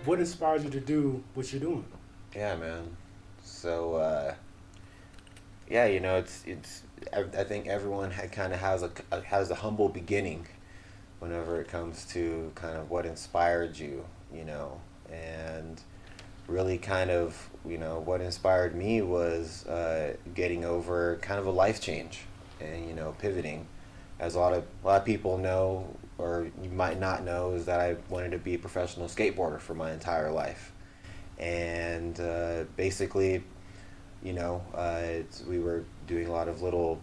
What inspires you to do what you're doing? Yeah, man. So yeah, it's. I think everyone kind of has a humble beginning whenever it comes to kind of what inspired you, and really kind of what inspired me was getting over kind of a life change and pivoting, as a lot of people know or you might not know, is that I wanted to be a professional skateboarder for my entire life. And basically, we were doing a lot of little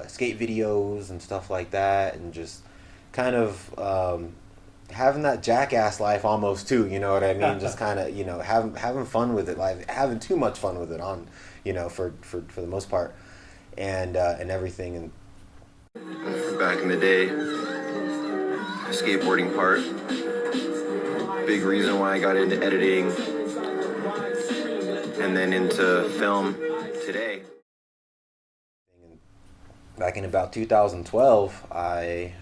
skate videos and stuff like that, and just kind of having that jackass life almost too. You know what I mean? Just kind of having fun with it, like having too much fun with it on, for the most part, and everything. And Back in the day, skateboarding part, big reason why I got into editing and then into film today. Back in about 2012, I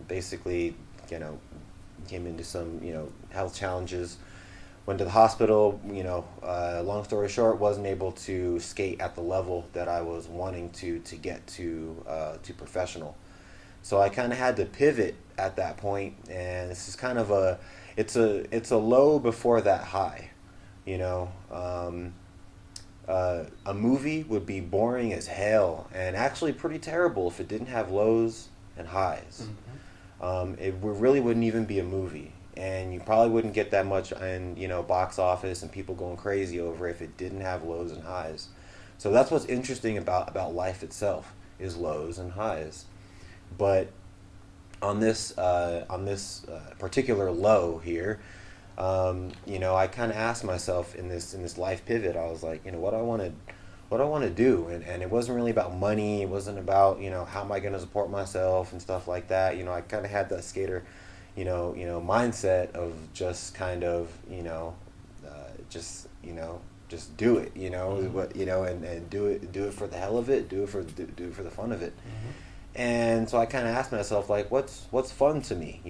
basically, came into some, health challenges. Went to the hospital. Long story short, wasn't able to skate at the level that I was wanting to get to professional. So I kind of had to pivot at that point, and this is kind of it's a low before that high. You know, a movie would be boring as hell and actually pretty terrible if it didn't have lows and highs. It really wouldn't even be a movie, and you probably wouldn't get that much in box office and people going crazy over it if it didn't have lows and highs. So that's what's interesting about life itself, is lows and highs. But on this particular low here, I kind of asked myself in this life pivot. I was like, what I want to do, and it wasn't really about money. It wasn't about how am I going to support myself and stuff like that. I kind of had that skater, mindset of just kind of just just do it. What and do it for the hell of it. Do it for the fun of it. And so I kind of asked myself, like, what's fun to me?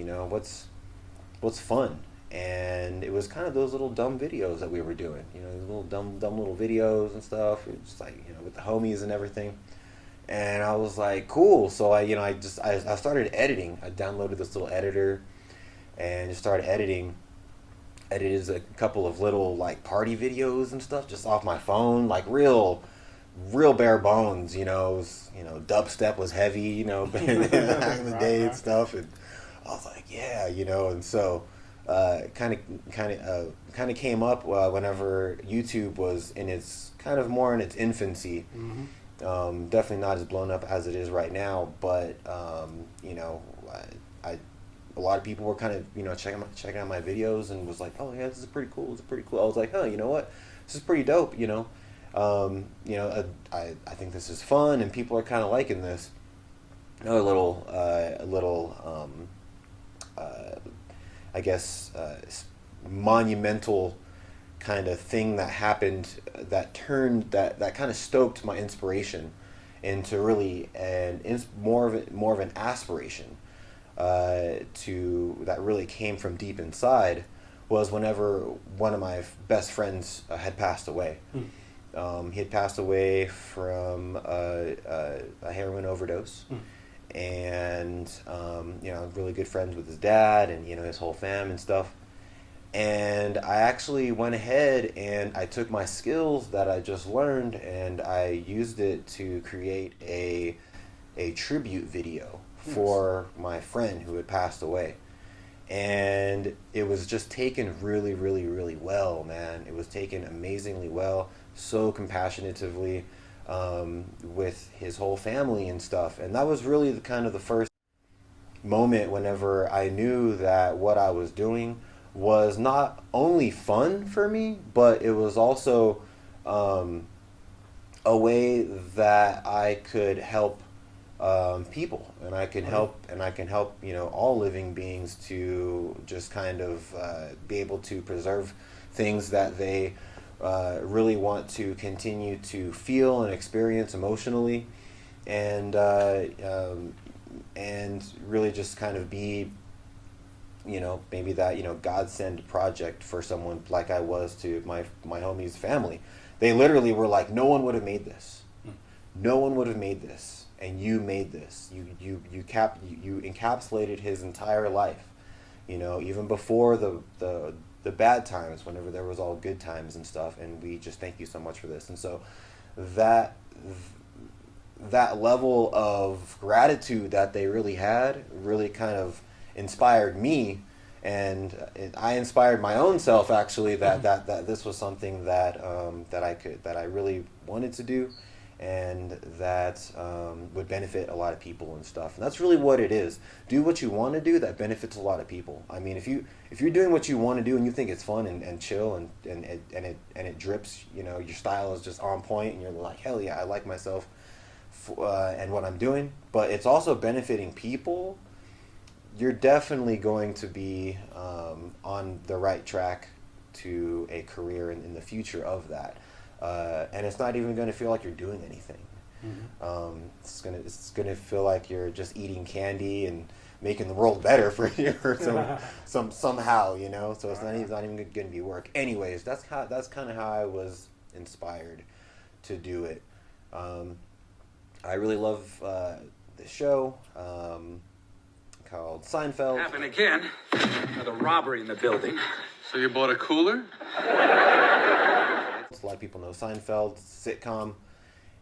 What's fun? And it was kind of those little dumb videos that we were doing, these little dumb little videos and stuff. It was just like, with the homies and everything. And I was like, cool. So I started editing. I downloaded this little editor and just started editing. Edited a couple of little like party videos and stuff just off my phone, like real bare bones. Dubstep was heavy, back in the day and stuff. And I was like, yeah, and so kind of came up whenever YouTube was in its kind of more in its infancy. Definitely not as blown up as it is right now, but I a lot of people were kind of checking out my videos and was like, oh yeah, this is pretty cool. It's pretty cool. I was like, huh, you know what? This is pretty dope. I think this is fun, and people are kind of liking this. Another little I guess monumental kind of thing that happened that turned that kind of stoked my inspiration into really more of an aspiration to that really came from deep inside, was whenever one of my best friends had passed away. He had passed away from a heroin overdose. And really good friends with his dad and his whole fam and stuff. And I actually went ahead and I took my skills that I just learned and I used it to create a tribute video for my friend who had passed away. And it was just taken really, really, really well, man. It was taken amazingly well, so compassionatively, with his whole family and stuff. And that was really the first moment whenever I knew that what I was doing was not only fun for me, but it was also a way that I could help people, and I can help, you know, all living beings to just kind of be able to preserve things that they really want to continue to feel and experience emotionally, and really just kind of be, you know, maybe that, you know, godsend project for someone like I was to my homie's family. They literally were like, no one would have made this. No one would have made this, and you made this. You encapsulated his entire life. You know, even before the bad times, whenever there was all good times and stuff, and we just thank you so much for this. And so that level of gratitude that they really had really kind of inspired me, and I inspired my own self actually that this was something that I really wanted to do, and that would benefit a lot of people and stuff. And that's really what it is. Do what you want to do that benefits a lot of people. I mean, if you're doing what you want to do and you think it's fun and chill and it drips, you know, your style is just on point and you're like, hell yeah, I like myself and what I'm doing, but it's also benefiting people, you're definitely going to be on the right track to a career in the future of that. And it's not even going to feel like you're doing anything. Mm-hmm. It's gonna feel like you're just eating candy and making the world better for you or somehow, you know. So it's not even going to be work. Anyways, that's kind of how I was inspired to do it. I really love this show called Seinfeld. Happened again. Another robbery in the building. So you bought a cooler? A lot of people know Seinfeld, it's a sitcom,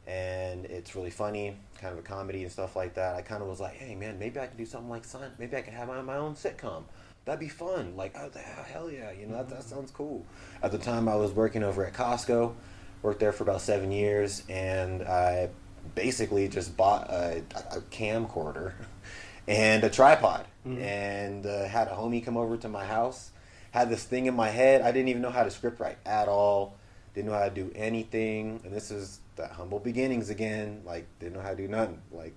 and it's really funny, kind of a comedy and stuff like that. I kind of was like, hey man, maybe I can do something like Seinfeld. Maybe I can have my own sitcom. That'd be fun. Like, oh, hell yeah, you know, that sounds cool. At the time, I was working over at Costco, worked there for about 7 years, and I basically just bought a camcorder and a tripod, and had a homie come over to my house. Had this thing in my head. I didn't even know how to script write at all. Didn't know how to do anything. And this is the humble beginnings again. Like, didn't know how to do nothing. Like,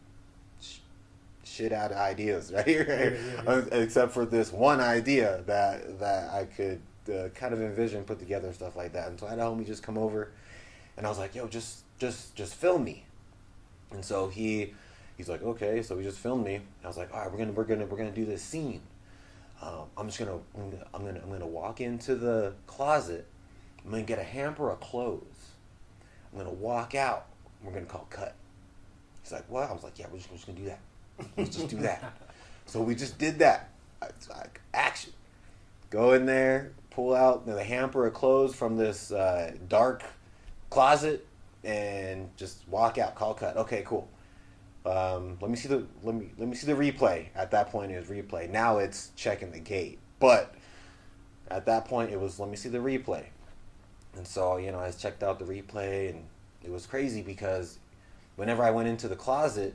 shit out of ideas, right? Yeah. Except for this one idea that I could kind of envision, put together and stuff like that. And so I had a homie just come over, and I was like, yo, just film me. And so he's like, okay. So he just filmed me. I was like, all right, we're gonna do this scene. I'm gonna walk into the closet. I'm gonna get a hamper of clothes. I'm gonna walk out. We're gonna call cut. He's like, what? I was like, yeah, we're just gonna do that. Let's just do that. So we just did that. It's like, action. Go in there, pull out the hamper of clothes from this dark closet, and just walk out. Call cut. Okay, cool. Let me see the replay. At that point, it was replay. Now it's checking the gate. But at that point, it was let me see the replay. And so, you know, I checked out the replay, and it was crazy because whenever I went into the closet,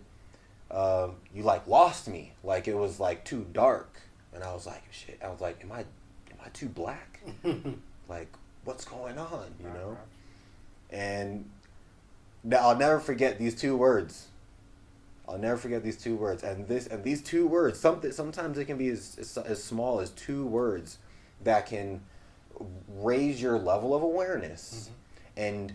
you like lost me. Like, it was like too dark, and I was like, shit. I was like, am I too black? Like, what's going on? You know? And I'll never forget these two words. And these two words, sometimes it can be as small as 2 words that can raise your level of awareness and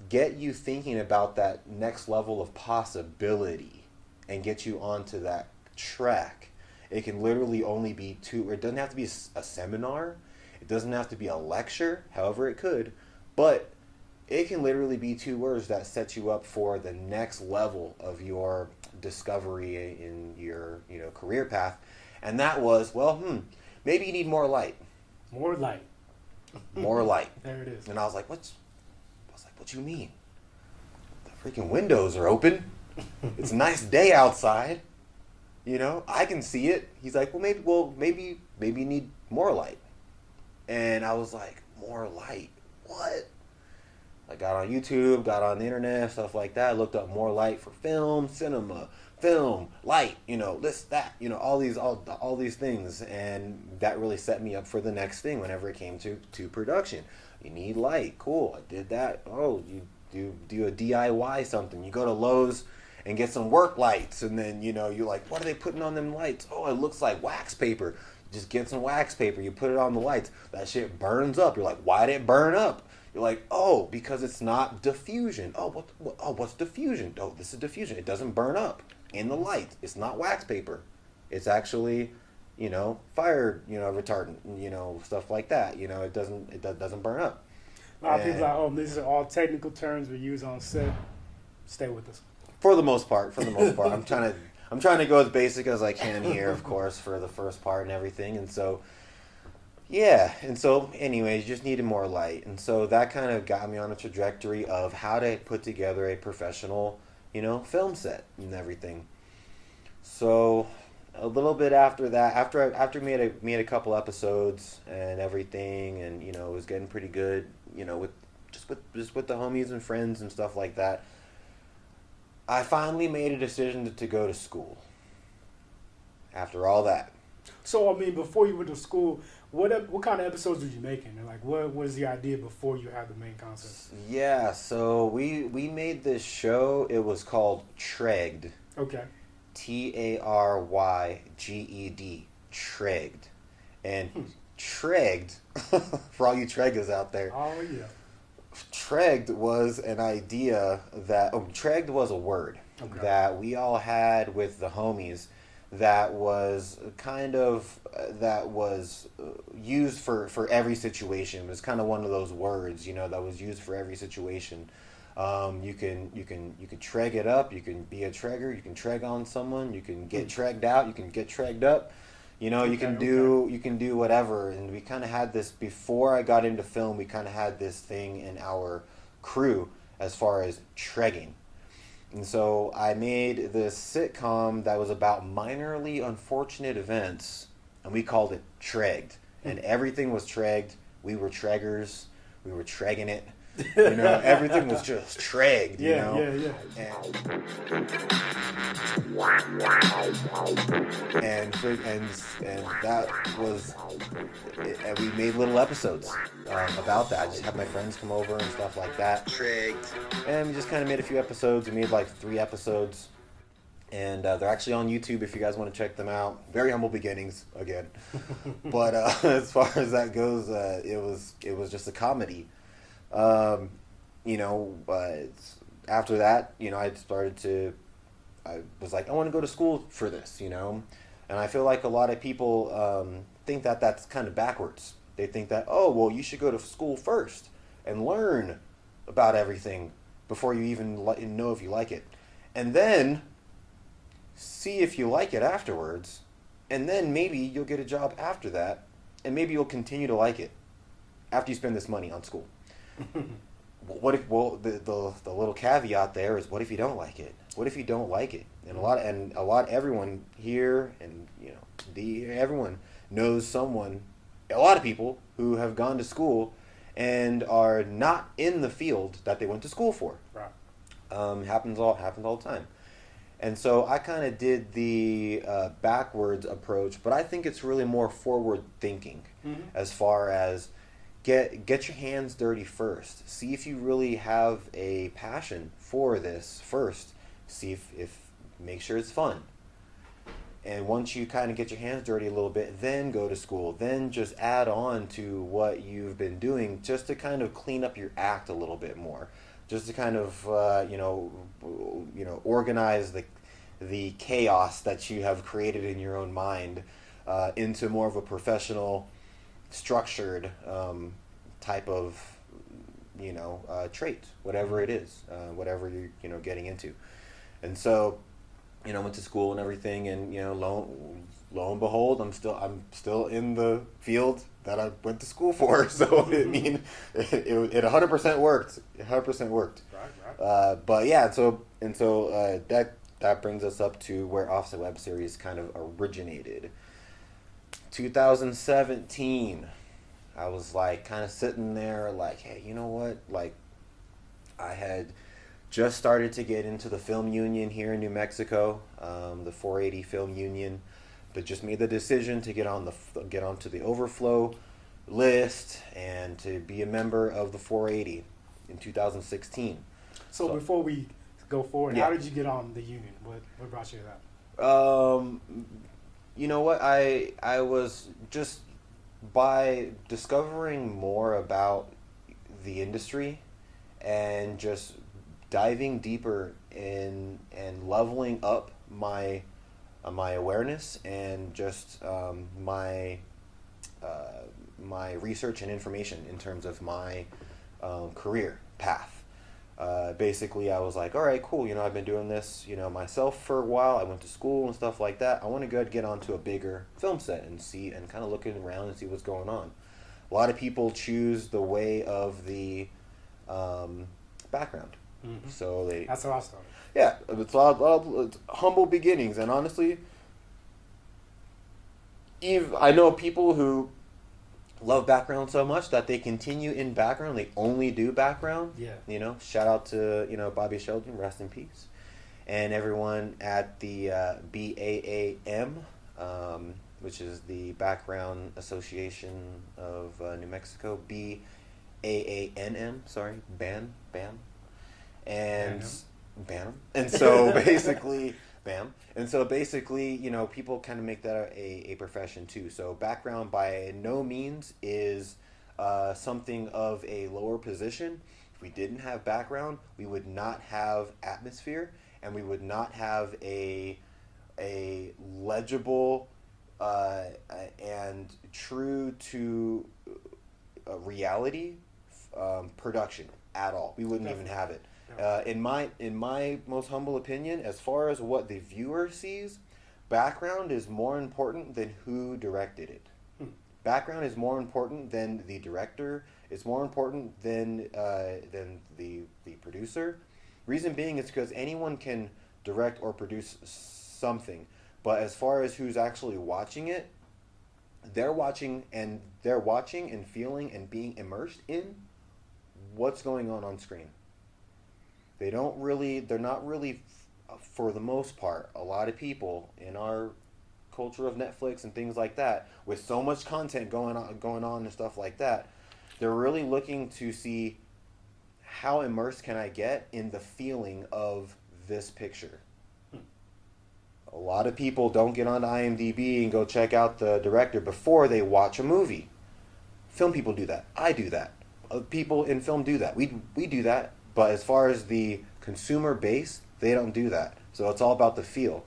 get you thinking about that next level of possibility and get you onto that track. It can literally only be 2, or it doesn't have to be a seminar. It doesn't have to be a lecture, however it could, but it can literally be 2 words that set you up for the next level of your discovery in your, you know, career path. And that was, maybe you need more light. More light. More light. There it is. And I was like, what you mean? The freaking windows are open. It's a nice day outside. You know, I can see it. He's like, maybe you need more light. And I was like, more light? What? I got on YouTube, got on the internet, stuff like that. I looked up more light for film, cinema, light, you know, this, that, you know, all these things. And that really set me up for the next thing whenever it came to production. You need light. Cool. I did that. Oh, you do a DIY something. You go to Lowe's and get some work lights. And then, you know, you're like, what are they putting on them lights? Oh, it looks like wax paper. Just get some wax paper. You put it on the lights. That shit burns up. You're like, why did it burn up? You're like, oh, because it's not diffusion. Oh, what's diffusion? Oh, this is diffusion. It doesn't burn up in the light. It's not wax paper. It's actually, you know, fire, you know, retardant, you know, stuff like that. You know, it doesn't burn up. A lot of people are like, oh, these are all technical terms we use on set. Stay with us. For the most part, I'm trying to go as basic as I can here, of course, for the first part and everything. And so, yeah. And so, anyways, just needed more light. And so that kind of got me on a trajectory of how to put together a professional, you know, film set and everything. So a little bit after that, after we had a couple episodes and everything, and you know, it was getting pretty good, you know, with the homies and friends and stuff like that. I finally made a decision to go to school. After all that. So, I mean, before you went to school, what kind of episodes were you making? And like, what was the idea before you had the main concept? Yeah, so we made this show. It was called Tregged. Okay. Tarygged. Tregged. And Tregged, for all you Treggers out there. Oh, yeah. Tregged was an idea that... Tregged was a word that we all had with the homies that was kind of... that was used for every situation. It was kind of one of those words, you know, that was used for every situation. You can treg it up. You can be a tregger. You can treg on someone. You can get tregged out. You can get tregged up. You know, you can do whatever. And we kind of had this before I got into film. We kind of had this thing in our crew as far as tregging. And so I made this sitcom that was about minorly unfortunate events, and we called it Tregged. And everything was tregged. We were treggers. We were tregging it. You know, everything was just tregged, you know? And that was, and we made little episodes about that. I just had my friends come over and stuff like that. Tregged. And we just kind of made a few episodes. We made like 3 episodes. And they're actually on YouTube if you guys want to check them out. Very humble beginnings, again. But as far as that goes, it was just a comedy. You know, after that, you know, I was like, I want to go to school for this, you know, and I feel like a lot of people think that that's kind of backwards. They think that, oh, well, you should go to school first and learn about everything before you even know if you like it, and then see if you like it afterwards, and then maybe you'll get a job after that, and maybe you'll continue to like it after you spend this money on school. What if? Well, the little caveat there is, what if you don't like it? What if you don't like it? And everyone here, and you know, everyone knows someone, a lot of people who have gone to school and are not in the field that they went to school for. Right. Happens all the time. And so I kind of did the backwards approach, but I think it's really more forward thinking, as far as get your hands dirty first. See if you really have a passion for this first. See if make sure it's fun. And once you kind of get your hands dirty a little bit, then go to school. Then just add on to what you've been doing, just to kind of clean up your act a little bit more. Just to kind of organize the chaos that you have created in your own mind into more of a professional, structured type of trait, whatever it is, whatever you're getting into. And so went to school and everything, and lo and behold, I'm still in the field that I went to school for. So I mean, it 100% worked. 100% worked. Right. But yeah, so that brings us up to where Offset Web Series kind of originated. 2017, I was like kind of sitting there like, hey, you know what? Like, I had just started to get into the film union here in New Mexico, the 480 Film Union, but just made the decision to get onto the overflow list and to be a member of the 480 in 2016. So before we go forward. Yeah. How did you get on the union? What brought you to that? You know what? I was just by discovering more about the industry and just diving deeper in and leveling up my my awareness and just my my research and information in terms of my career path. Basically, I was like, all right, cool. I've been doing this, myself for a while. I went to school and stuff like that. I want to go get onto a bigger film set and see and kind of looking around and see what's going on. A lot of people choose the way of the background. Mm-hmm. So That's how I started. yeah, it's a lot, it's humble beginnings, and honestly, I know people who love background so much that they continue in background. They only do background. Yeah. Shout out to Bobby Sheldon, rest in peace, and everyone at the BAAM, which is the Background Association of New Mexico. BAANM, sorry, BAM, and BAM, and so basically. BAM. And so basically, people kind of make that a profession too. So background by no means is something of a lower position. If we didn't have background, we would not have atmosphere, and we would not have a legible and true to reality production at all. We wouldn't even have it. In my most humble opinion, as far as what the viewer sees, background is more important than who directed it. Background is more important than the director. It's more important than the producer. Reason being is because anyone can direct or produce something, but as far as who's actually watching it, they're watching and feeling and being immersed in what's going on screen. They're not really, for the most part, a lot of people in our culture of Netflix and things like that, with so much content going on and stuff like that, they're really looking to see how immersed can I get in the feeling of this picture. A lot of people don't get on IMDb and go check out the director before they watch a movie. Film people do that. I do that. People in film do that. We do that. But as far as the consumer base, they don't do that. So it's all about the feel.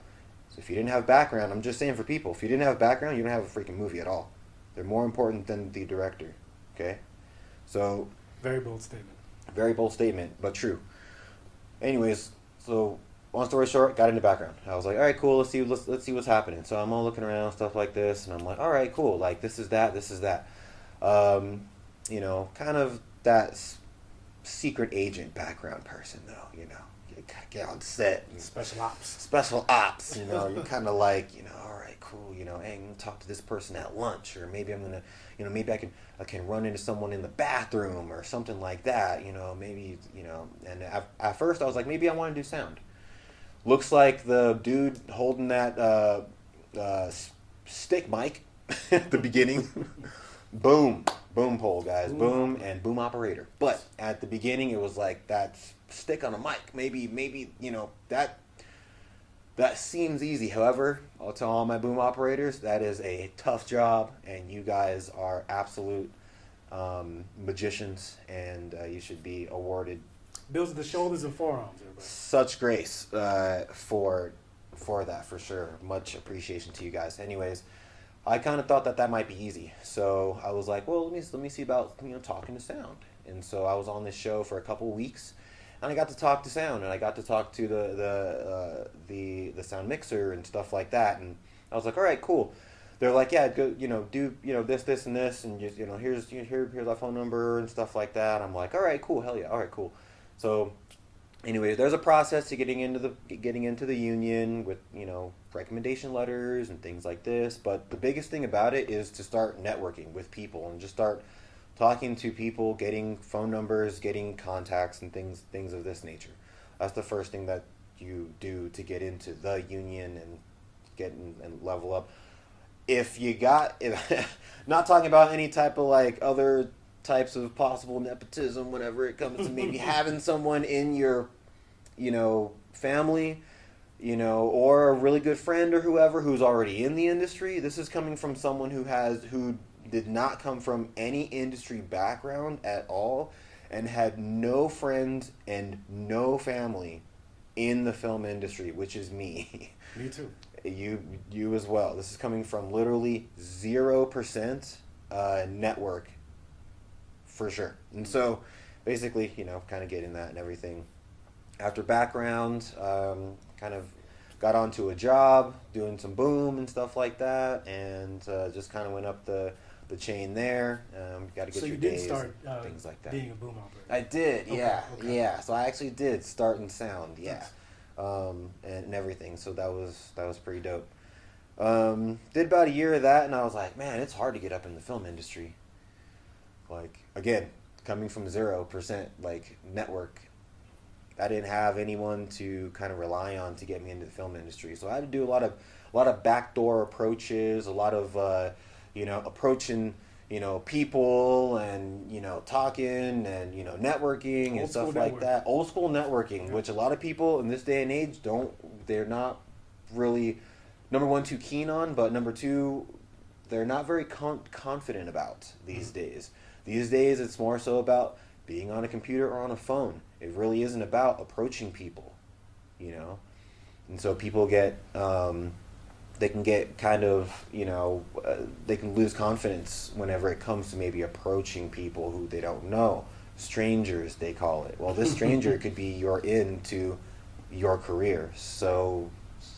So if you didn't have background, I'm just saying for people, if you didn't have background, you don't have a freaking movie at all. They're more important than the director. Okay? So Very bold statement. very bold statement, but true. Anyways, so long story short, got into background. I was like, all right, cool, let's see what's happening. So I'm all looking around, stuff like this, and I'm like, all right, cool, like this is that. Kind of that secret agent background person, though, you get on set. Special ops. You're kind of like, all right, cool, hey, I'm going to talk to this person at lunch, or maybe I'm going to, maybe I can run into someone in the bathroom or something like that, maybe, and at first I was like, maybe I want to do sound. Looks like the dude holding that stick mic at the beginning. Boom pole, guys. Boom and boom operator. But at the beginning, it was like that stick on a mic. Maybe that seems easy. However, I'll tell all my boom operators that is a tough job, and you guys are absolute magicians, and you should be awarded Builds the shoulders and forearms, everybody. such grace for that, for sure. Much appreciation to you guys. Anyways, I kind of thought that might be easy, so I was like, well, let me see about talking to sound. And so I was on this show for a couple weeks, and I got to talk to sound, and I got to talk to the sound mixer and stuff like that. And I was like, all right, cool. They're like, yeah, go, do this and this, and just here's our phone number and stuff like that. I'm like, all right, cool, hell yeah, all right, cool. So, anyways, there's a process to getting into the union with recommendation letters and things like this. But the biggest thing about it is to start networking with people and just start talking to people, getting phone numbers, getting contacts, and things of this nature. That's the first thing that you do to get into the union and get and level up. If you not talking about any type of like other types of possible nepotism whenever it comes to maybe having someone in your family, or a really good friend or whoever who's already in the industry. This is coming from someone who did not come from any industry background at all and had no friends and no family in the film industry, which is me. Me too. You as well. This is coming from literally 0% network for sure. And so basically, kind of getting that and everything. After background, kind of got onto a job, doing some boom and stuff like that, and just kind of went up the chain there. Got to get So your you did days, start things like that. being a boom operator. I did, Okay, yeah, okay. yeah. So I actually did start in sound, yeah, Nice. and everything. So that was pretty dope. Did about a year of that, and I was like, man, it's hard to get up in the film industry. Like, again, coming from 0% like network, I didn't have anyone to kind of rely on to get me into the film industry. So I had to do a lot of backdoor approaches, a lot of approaching people and talking and networking and stuff like that. Old school networking, which a lot of people in this day and age they're not really, number one, too keen on, but number two, they're not very confident about these days. These days, it's more so about being on a computer or on a phone. It really isn't about approaching people, And so people get, they can get kind of, they can lose confidence whenever it comes to maybe approaching people who they don't know. Strangers, they call it. Well, this stranger could be your into your career. So,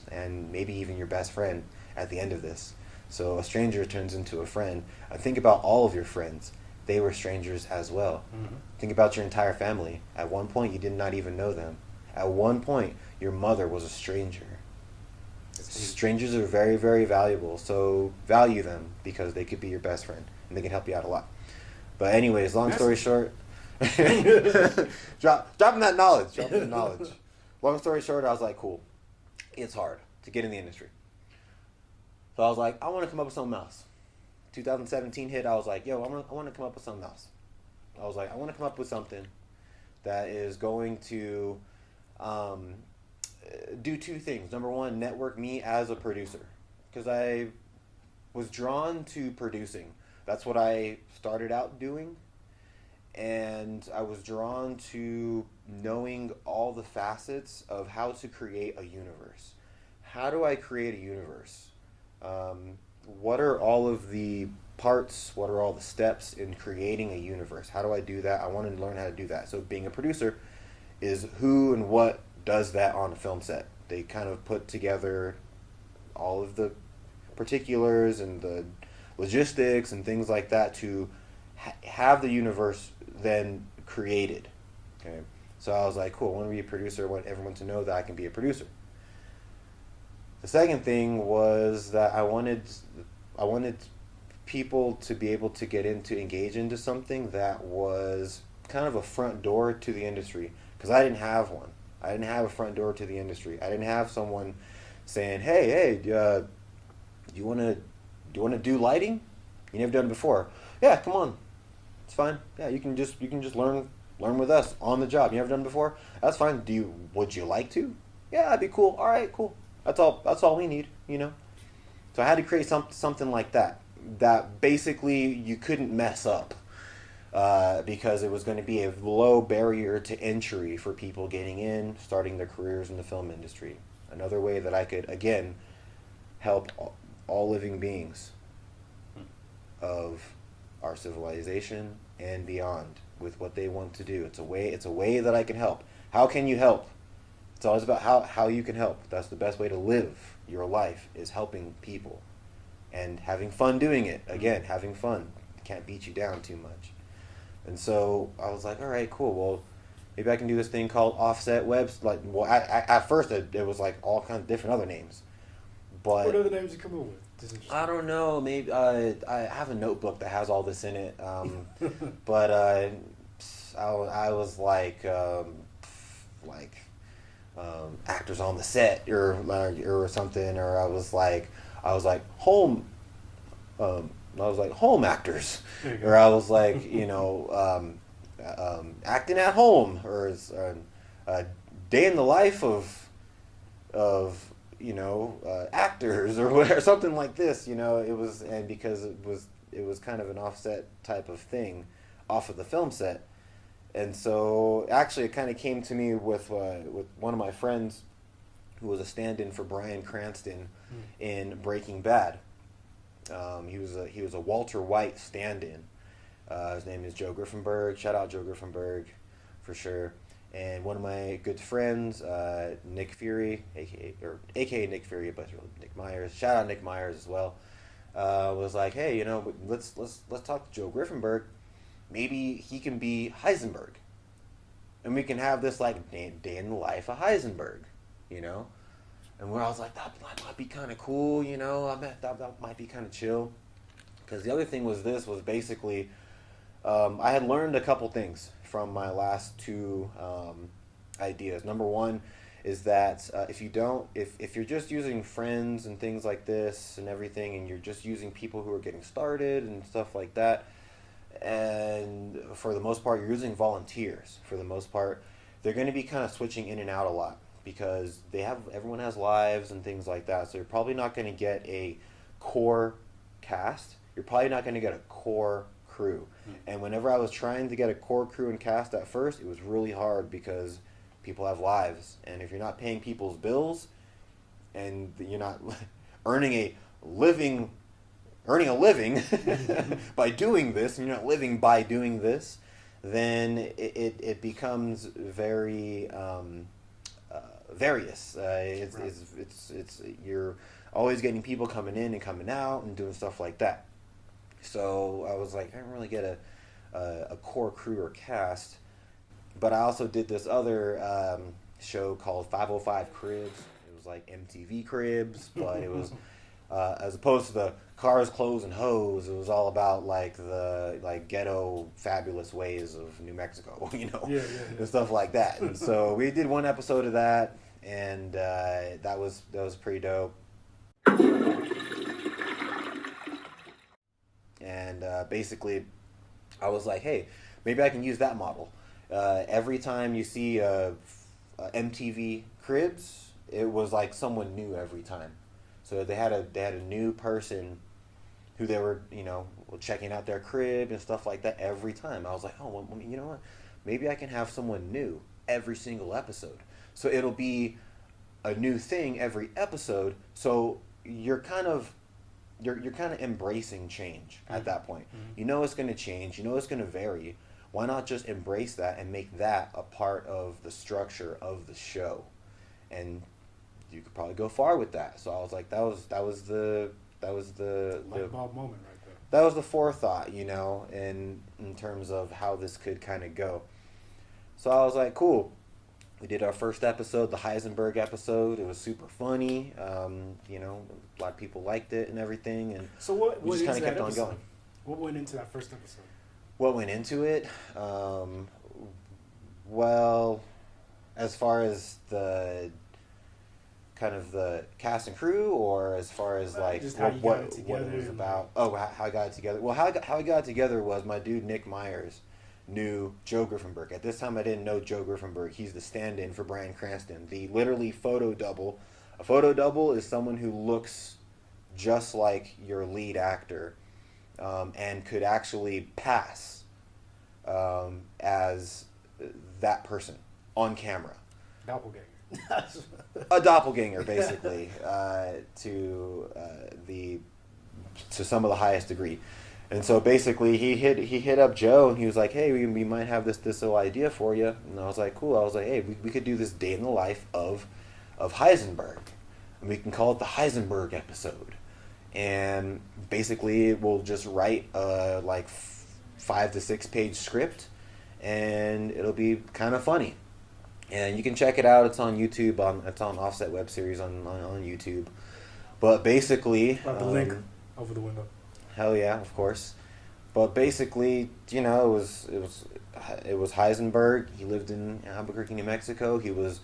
and maybe even your best friend at the end of this. So a stranger turns into a friend. Think about all of your friends. They were strangers as well. Mm-hmm. Think about your entire family. At one point, you did not even know them. At one point, your mother was a stranger. Strangers are very, very valuable, so value them because they could be your best friend and they can help you out a lot. But anyways, long story short, dropping that knowledge. Long story short, I was like, cool, it's hard to get in the industry. So I was like, I want to come up with something else. 2017 hit, I was like, yo, I want to come up with something else. I was like, I want to come up with something that is going to do two things. Number one, network me as a producer. Because I was drawn to producing. That's what I started out doing. And I was drawn to knowing all the facets of how to create a universe. How do I create a universe? What are all of the parts? What are all the steps in creating a universe? How do I do that? I wanted to learn how to do that. So being a producer is who and what does that on a film set. They kind of put together all of the particulars and the logistics and things like that to have the universe then created. Okay, so I was like, cool, I want to be a producer. I want everyone to know that I can be a producer. The second thing was that I wanted people to be able to engage into something that was kind of a front door to the industry, because I didn't have one. I didn't have a front door to the industry. I didn't have someone saying, "Hey, do you want to do lighting? You never done it before. Yeah, come on, it's fine. Yeah, you can just learn with us on the job. You never done it before? That's fine. Would you like to? Yeah, that'd be cool. All right, cool. That's all we need, So I had to create something like that basically you couldn't mess up, because it was going to be a low barrier to entry for people getting in, starting their careers in the film industry. Another way that I could, again, help all living beings of our civilization and beyond with what they want to do. It's a way that I can help. How can you help? It's always about how you can help. That's the best way to live your life, is helping people and having fun doing it. Again, having fun. Can't beat you down too much. And so I was like, all right, cool. Well, maybe I can do this thing called offset webs. At first it was like all kinds of different other names. But what other names you come up with? I don't know. Maybe I have a notebook that has all this in it. But I was like actors on the set or something, or I was like home actors, or I was like acting at home, or day in the life of actors or whatever, something like this. It was, and because it was kind of an offset type of thing off of the film set. And so actually it kind of came to me with one of my friends who was a stand-in for Bryan Cranston in Breaking Bad. He was a Walter White stand-in. His name is Joe Griffenberg. Shout out Joe Griffenberg for sure. And one of my good friends, Nick Fury, aka Nick Fury, but really Nick Myers. Shout out Nick Myers as well. Was like, hey, let's talk to Joe Griffenberg. Maybe he can be Heisenberg, and we can have this like day in the life of Heisenberg, And where I was like, that might be kind of cool, that might be kind of chill. Because the other thing was basically, I had learned a couple things from my last two ideas. Number one is that if you're just using friends and things like this and everything, and you're just using people who are getting started and stuff like that, and for the most part you're using volunteers, for the most part, they're going to be kind of switching in and out a lot, because everyone has lives and things like that. So you're probably not going to get a core cast. You're probably not going to get a core crew. And whenever I was trying to get a core crew and cast at first, it was really hard because people have lives, and if you're not paying people's bills and you're not earning a living by doing this, and you're not living by doing this, then it becomes very various. It's you're always getting people coming in and coming out and doing stuff like that. So I was like, I don't really get a core crew or cast. But I also did this other show called 505 Cribs. It was like MTV Cribs, but it was as opposed to the cars, clothes, and hoes. It was all about like the ghetto fabulous ways of New Mexico, and stuff like that. And so we did one episode of that, and that was pretty dope. And basically, I was like, hey, maybe I can use that model. Every time you see MTV Cribs, it was like someone new every time. So they had a new person who they were checking out their crib and stuff like that every time. I was like, oh, well, you know what? Maybe I can have someone new every single episode. So it'll be a new thing every episode. So you're kind of embracing change at that point. Mm-hmm. It's going to change. It's going to vary. Why not just embrace that and make that a part of the structure of the show? And you could probably go far with that. So I was like, that was the light bulb moment right there. That was the forethought, in terms of how this could kind of go. So I was like, cool. We did our first episode, the Heisenberg episode. It was super funny. A lot of people liked it and everything. And so what we just kind of kept on going. What went into that first episode? What went into it? Well, as far as the kind of the cast and crew, or as far as like what it was about? Oh, how I got it together. Well, how I got it together was my dude Nick Myers knew Joe Griffenberg. At this time, I didn't know Joe Griffenberg. He's the stand-in for Bryan Cranston, the literally photo double. A photo double is someone who looks just like your lead actor, and could actually pass as that person on camera. Doppelganger. A doppelganger, basically, to some of the highest degree. And so basically he hit up Joe, and he was like, hey, we might have this little idea for you. And I was like, cool. I was like, hey, we could do this day in the life of Heisenberg, and we can call it the Heisenberg episode. And basically we'll just write a 5 to 6 page script, and it'll be kind of funny. And you can check it out. It's on YouTube. It's on Offset Web Series on YouTube. But basically, the link over the window. Hell yeah, of course. But basically, it was Heisenberg. He lived in Albuquerque, New Mexico. He was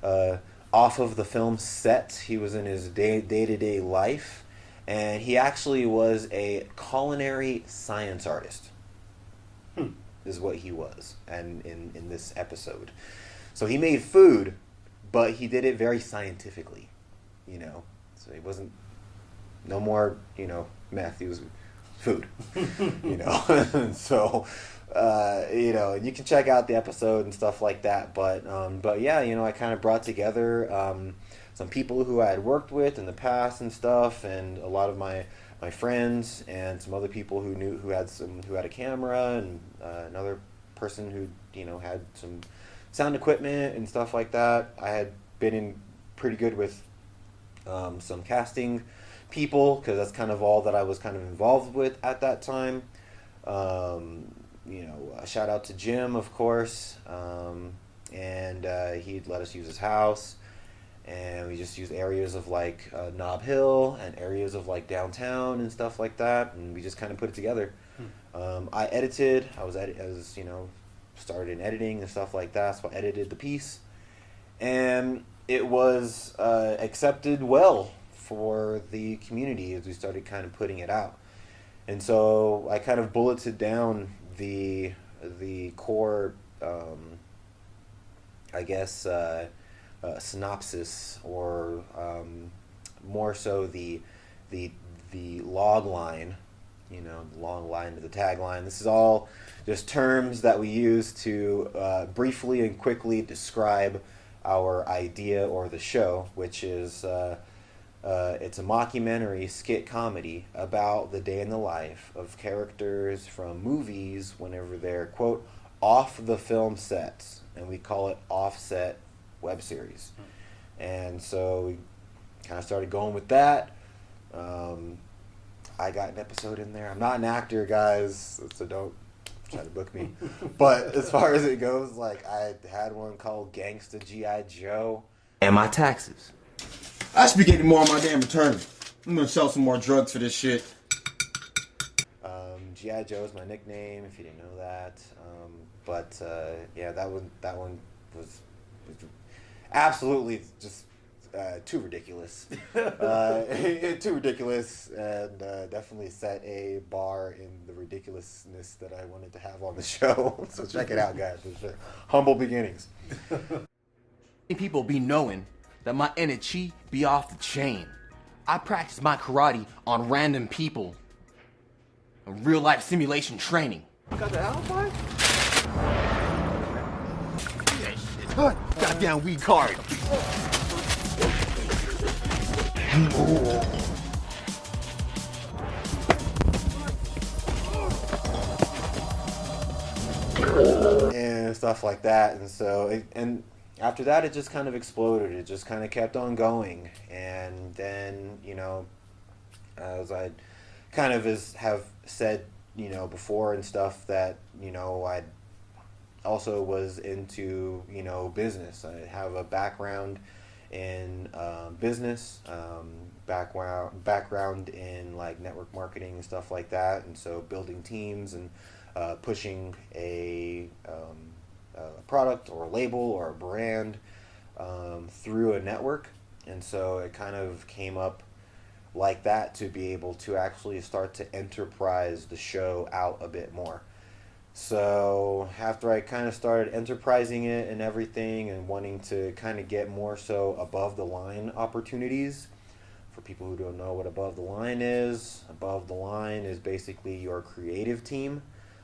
off of the film set. He was in his day-to-day life, and he actually was a culinary science artist. Is what he was, and in this episode. So he made food but he did it very scientifically, So he wasn't, no more, meth. He was food, So, you can check out the episode and stuff like that. But yeah, I kind of brought together some people who I had worked with in the past and stuff, and a lot of my friends and some other people who had a camera, and another person who had some sound equipment and stuff like that. I had been in pretty good with some casting people, because that's kind of all that I was kind of involved with at that time. Shout out to Jim, of course, and he'd let us use his house, and we just used areas of like Nob Hill and areas of like downtown and stuff like that, and we just kind of put it together. I edited. I was started in editing and stuff like that, so I edited the piece, and it was accepted well for the community as we started kind of putting it out. And so I kind of bulleted down the core, synopsis, or more so the log line, the long line to the tagline. This is all just terms that we use to briefly and quickly describe our idea or the show, which is it's a mockumentary skit comedy about the day in the life of characters from movies whenever they're, quote, off the film sets, and we call it offset web series. And so we kind of started going with that. I got an episode in there. I'm not an actor, guys, so don't try to book me. But as far as it goes, like, I had one called Gangsta G.I.Joe. And my taxes. I should be getting more on my damn return. I'm gonna sell some more drugs for this shit. G.I. Joe is my nickname, if you didn't know that. Yeah, that one was absolutely just too ridiculous. Too ridiculous, and definitely set a bar in the ridiculousness that I wanted to have on the show. So check it out, guys. For sure. Humble beginnings. People be knowing that my energy be off the chain. I practice my karate on random people. Real life simulation training. Got the alibi? Goddamn weed card. And stuff like that. And so, after that, it just kind of exploded. It just kind of kept on going. And then, as I kind of have said, before and stuff, that, I also was into, business. I have a background in business, background in like network marketing and stuff like that. And so building teams and pushing a product or a label or a brand through a network. And so it kind of came up like that to be able to actually start to enterprise the show out a bit more. So after I kind of started enterprising it and everything, and wanting to kind of get more so above the line opportunities. For people who don't know what above the line is basically your creative team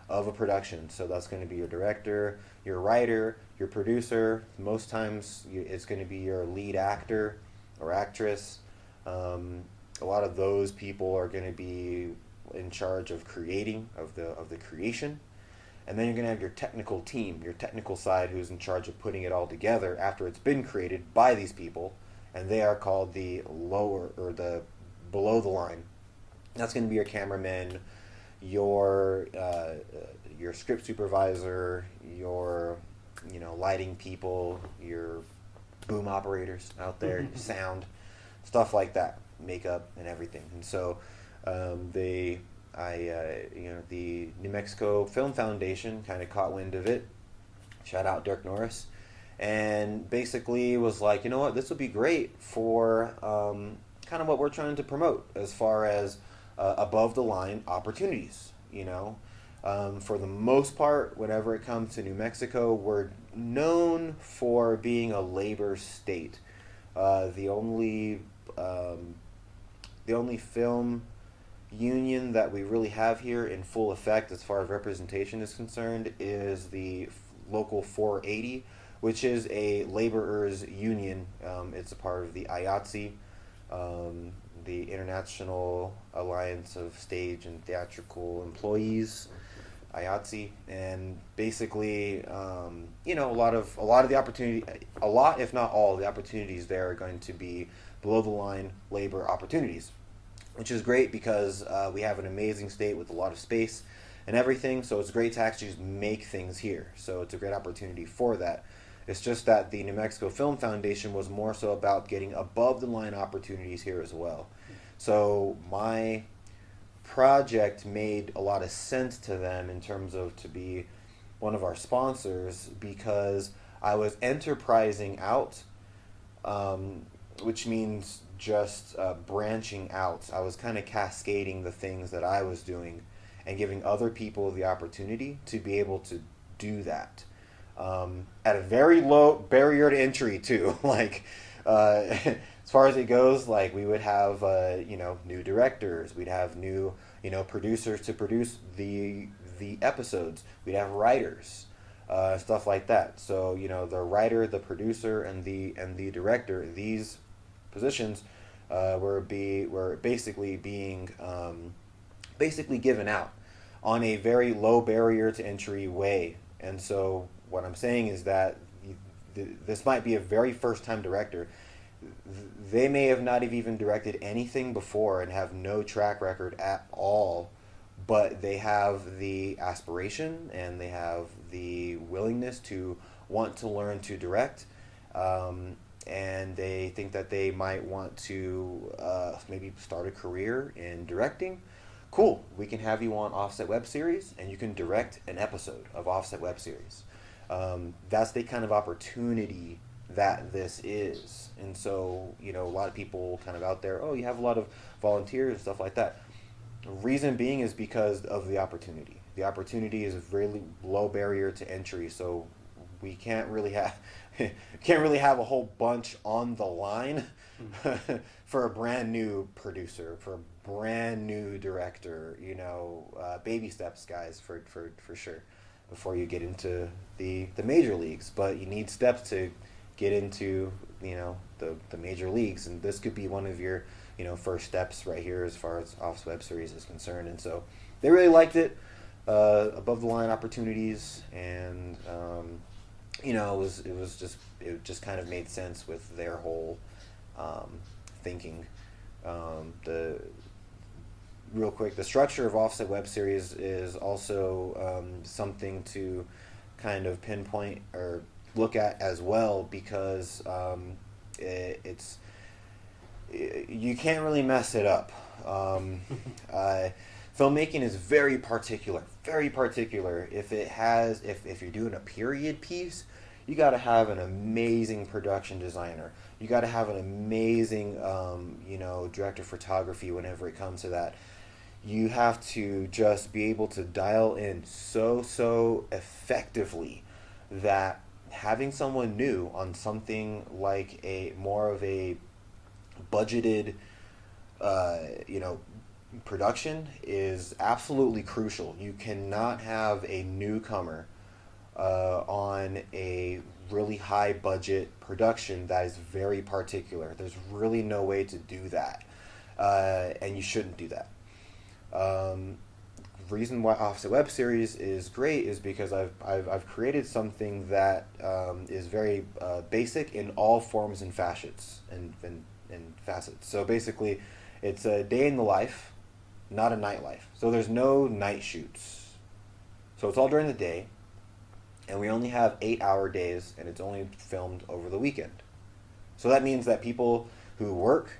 of a production. So that's going to be your director, your writer, your producer. Most times it's going to be your lead actor or actress. A lot of those people are going to be in charge of creating, of the creation. And then you're going to have your technical team, your technical side, who's in charge of putting it all together after it's been created by these people. And they are called the lower, or the below the line. That's going to be your cameraman, your script supervisor, your lighting people, your boom operators out there, sound, stuff like that, makeup and everything. And so the New Mexico Film Foundation kind of caught wind of it. Shout out Dirk Norris. And basically was like, you know what, this would be great for kind of what we're trying to promote as far as above the line opportunities. For the most part, whenever it comes to New Mexico, we're known for being a labor state. The only film union that we really have here in full effect as far as representation is concerned is the local 480, which is a laborers union. It's a part of the IATSE, the International Alliance of Stage and Theatrical Employees, IATSE, and basically, a lot of the opportunity, if not all, the opportunities there are going to be below the line labor opportunities, which is great because we have an amazing state with a lot of space and everything. So it's great to actually just make things here. So it's a great opportunity for that. It's just that the New Mexico Film Foundation was more so about getting above the line opportunities here as well. So my project made a lot of sense to them in terms of to be one of our sponsors because I was enterprising out, which means just branching out. I was kind of cascading the things that I was doing and giving other people the opportunity to be able to do that at a very low barrier to entry too. Like as far as it goes, like we would have new directors, we'd have new producers to produce the episodes, we'd have writers, stuff like that. So the writer, the producer, and the director, these positions were basically being given out on a very low barrier to entry way. And so what I'm saying is that this might be a very first time director. They may have not have even directed anything before and have no track record at all, but they have the aspiration and they have the willingness to want to learn to direct, and they think that they might want to maybe start a career in directing. Cool, we can have you on Offset Web Series and you can direct an episode of Offset Web Series. That's the kind of opportunity that this is. And so, a lot of people kind of out there, oh, you have a lot of volunteers and stuff like that. The reason being is because of the opportunity. The opportunity is a really low barrier to entry, so we can't really have a whole bunch on the line for a brand new producer, for a brand new director. Baby steps, guys, for sure, before you get into the major leagues. But you need steps to get into the major leagues, and this could be one of your first steps right here as far as Offset Web Series is concerned. And so they really liked it, above the line opportunities, and it just kind of made sense with their whole thinking. Real quick, the structure of Offset Web Series is also something to kind of pinpoint or look at as well, because you can't really mess it up. Filmmaking is very particular. If you're doing a period piece, you got to have an amazing production designer. You got to have an amazing director of photography whenever it comes to that. You have to just be able to dial in so effectively that having someone new on something like a more of a budgeted production is absolutely crucial. You cannot have a newcomer on a really high budget production that is very particular. There's really no way to do that, and you shouldn't do that. Reason why Offset Web Series is great is because I've created something that is very basic in all forms and facets and facets. So basically, it's a day in the life, not a night life. So there's no night shoots. So it's all during the day, and we only have 8-hour days, and it's only filmed over the weekend. So that means that people who work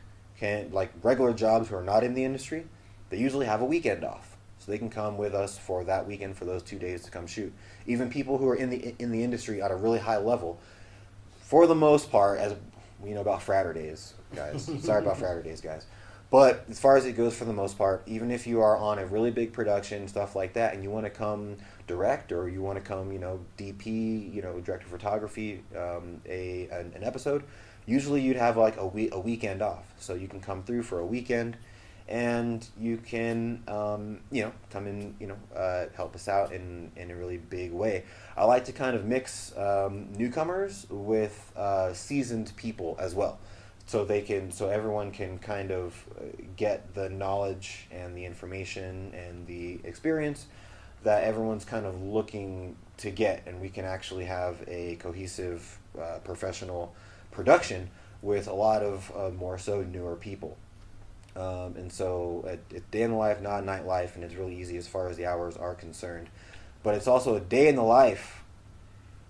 like regular jobs who are not in the industry, they usually have a weekend off. So they can come with us for that weekend for those 2 days to come shoot. Even people who are in the industry at a really high level, for the most part, as we know about Fratter days, guys. Sorry about Fratter days, guys. But as far as it goes, for the most part, even if you are on a really big production, stuff like that, and you want to come direct, or you want to come, DP, director of photography, an episode, usually you'd have like a weekend off. So you can come through for a weekend, and you can, come in, help us out in a really big way. I like to kind of mix newcomers with seasoned people as well. So everyone can kind of get the knowledge and the information and the experience that everyone's kind of looking to get, and we can actually have a cohesive, professional production with a lot of more so newer people. And so it's day in the life, not night life, and it's really easy as far as the hours are concerned. But it's also a day in the life.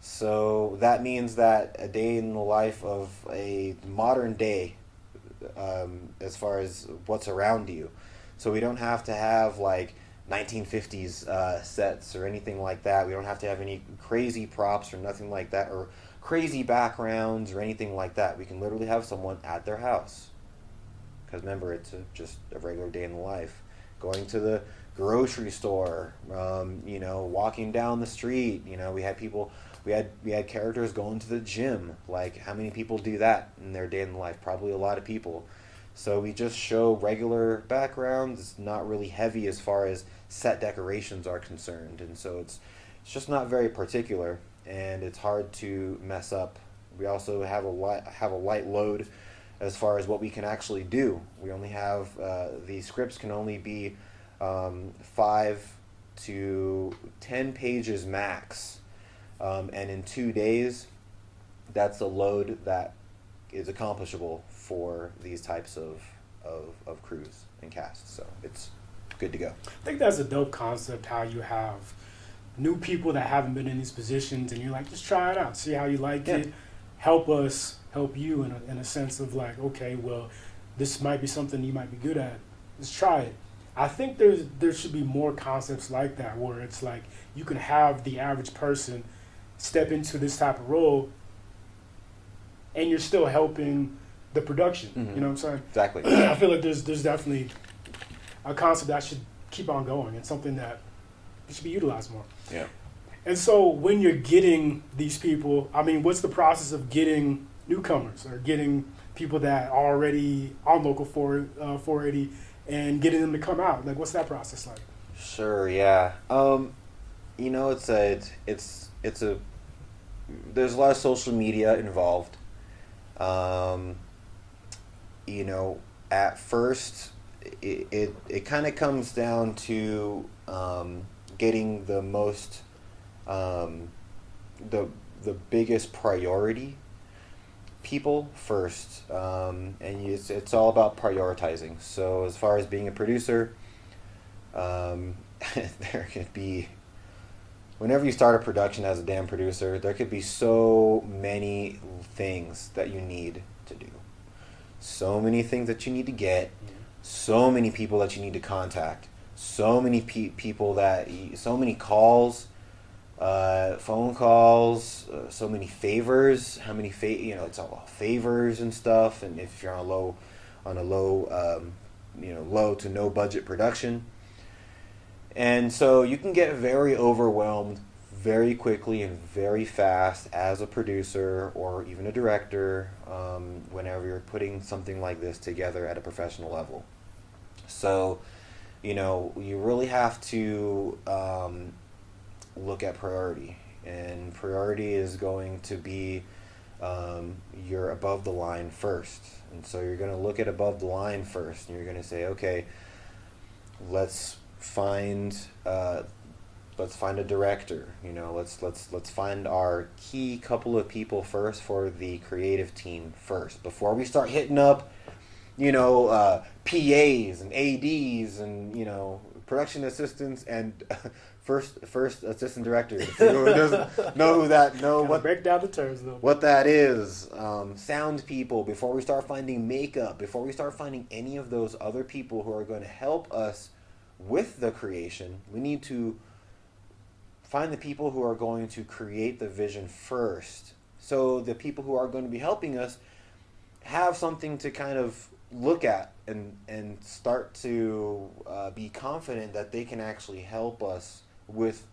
So that means that a day in the life of a modern day, as far as what's around you. So we don't have to have like 1950s sets or anything like that. We don't have to have any crazy props or nothing like that, or crazy backgrounds or anything like that. We can literally have someone at their house. Because remember, it's just a regular day in the life. Going to the grocery store, walking down the street. We had people... We had characters going to the gym. Like, how many people do that in their day in the life? Probably a lot of people. So we just show regular backgrounds. It's not really heavy as far as set decorations are concerned, and so it's just not very particular, and it's hard to mess up. We also have a light load as far as what we can actually do. We only have the scripts can only be 5 to 10 pages max. And in 2 days, that's a load that is accomplishable for these types of crews and casts. So it's good to go. I think that's a dope concept, how you have new people that haven't been in these positions, and you're like, just try it out, see how you like it. Help us help you in a sense of like, okay, well, this might be something you might be good at. Let's try it. I think there should be more concepts like that, where it's like you can have the average person step into this type of role, and you're still helping the production. Mm-hmm. You know what I'm saying? Exactly. I feel like there's definitely a concept that should keep on going, and something that should be utilized more. Yeah. And so when you're getting these people, I mean, what's the process of getting newcomers or getting people that are already on Local 480 and getting them to come out? Like, what's that process like? Sure. Yeah. It's a there's a lot of social media involved. At first, it kind of comes down to getting the most the biggest priority people first, and it's all about prioritizing. So as far as being a producer, there could be, whenever you start a production as a damn producer, there could be so many things that you need to do. So many things that you need to get. So many people that you need to contact. So many people so many calls, phone calls, so many favors. How many it's all about favors and stuff. And if you're on a low to no budget production. And so you can get very overwhelmed very quickly and very fast as a producer or even a director, whenever you're putting something like this together at a professional level. So, you really have to look at priority. And priority is going to be your above the line first. And so you're going to look at above the line first, and you're going to say, okay, let's find a director. Let's find our key couple of people first for the creative team first before we start hitting up PAs and ADs and production assistants and first assistant directors. If anyone doesn't know what break down the terms though. What that is, sound people. Before we start finding makeup, before we start finding any of those other people who are going to help us with the creation, we need to find the people who are going to create the vision first. So the people who are going to be helping us have something to kind of look at and start to be confident that they can actually help us with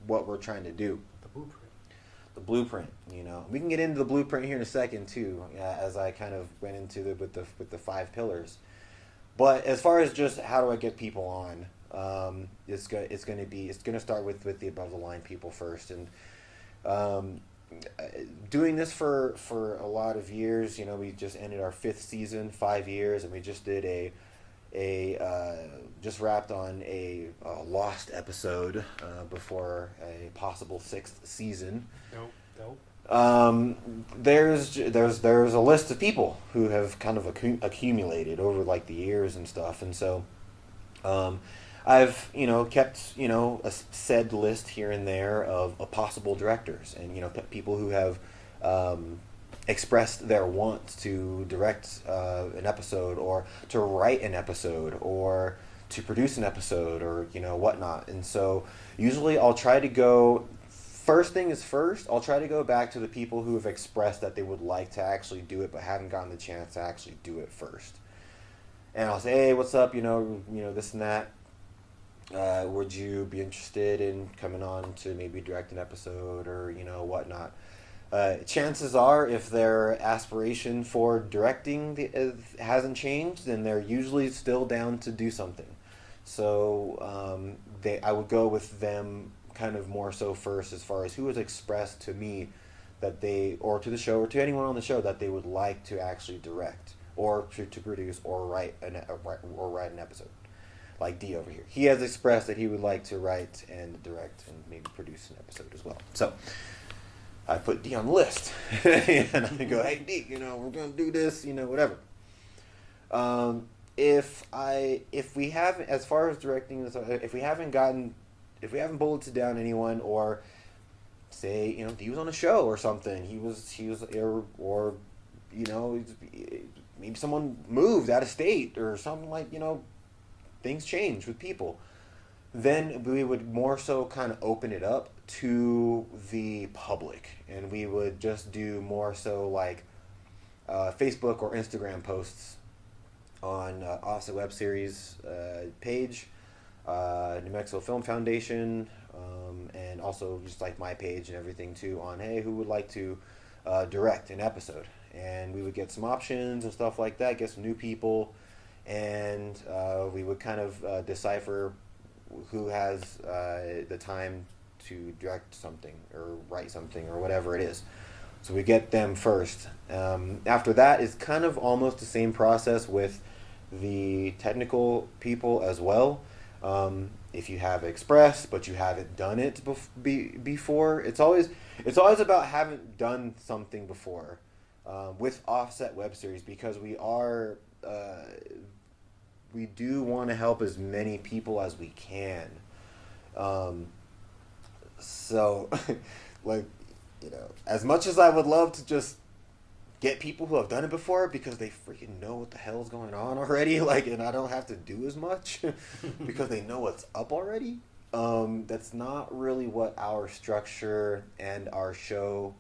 what we're trying to do. The blueprint. The blueprint, you know, we can get into the blueprint here in a second too, as I kind of went into with the 5 pillars. But as far as just how do I get people on, it's going to start with the above the line people first, and doing this for a lot of years. You know, we just ended our 5th season, 5 years, and we just did just wrapped on a lost episode before a possible 6th season. Dope. There's a list of people who have kind of accumulated over like the years and stuff, and so I've kept a said list here and there of possible directors, and people who have expressed their want to direct an episode, or to write an episode, or to produce an episode, or whatnot. And so usually I'll try to go, first thing is first, I'll try to go back to the people who have expressed that they would like to actually do it but haven't gotten the chance to actually do it first. And I'll say, hey, what's up, this and that. Would you be interested in coming on to maybe direct an episode, or whatnot? Chances are, if their aspiration for directing hasn't changed, then they're usually still down to do something. So I would go with them kind of more so first, as far as who has expressed to me that they, or to the show, or to anyone on the show, that they would like to actually direct, or to produce, or write an episode. Like D over here, he has expressed that he would like to write and direct and maybe produce an episode as well. So I put D on the list, and I go, hey D, we're gonna do this, whatever. If we haven't, as far as directing this, if we haven't bulleted down anyone, or say D was on a show or something, he was or maybe someone moved out of state or something, like things change with people, then we would more so kind of open it up to the public, and we would just do more so like Facebook or Instagram posts on Offset Web Series page, New Mexico Film Foundation, and also just like my page and everything too, on hey, who would like to direct an episode, and we would get some options and stuff like that, get some new people, and we would kind of decipher who has the time to direct something or write something or whatever it is. So we get them first. After that is kind of almost the same process with the technical people as well. If you have expressed but you haven't done it before, it's always about having done something before with Offset Web Series, because we do want to help as many people as we can. So, like, as much as I would love to just get people who have done it before, because they freaking know what the hell's going on already, like, and I don't have to do as much because they know what's up already. That's not really what our structure and our show,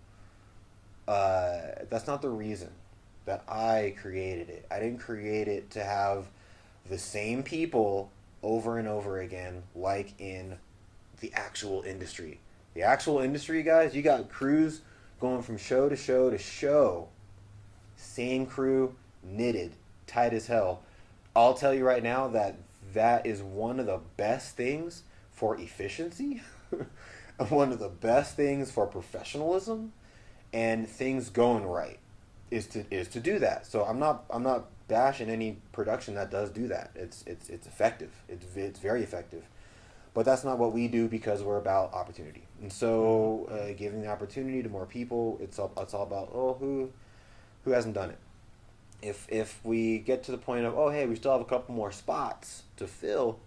that's not the reason that I created it. I didn't create it to have the same people over and over again, like in the actual industry. The actual industry, guys, you got crews going from show to show to show. Same crew, knitted, tight as hell. I'll tell you right now that is one of the best things for efficiency, one of the best things for professionalism, and things going right is to do that. So I'm not bashing any production that does do that. It's effective. It's very effective. But that's not what we do, because we're about opportunity. And so giving the opportunity to more people, it's all about who hasn't done it. If we get to the point of hey, we still have a couple more spots to fill,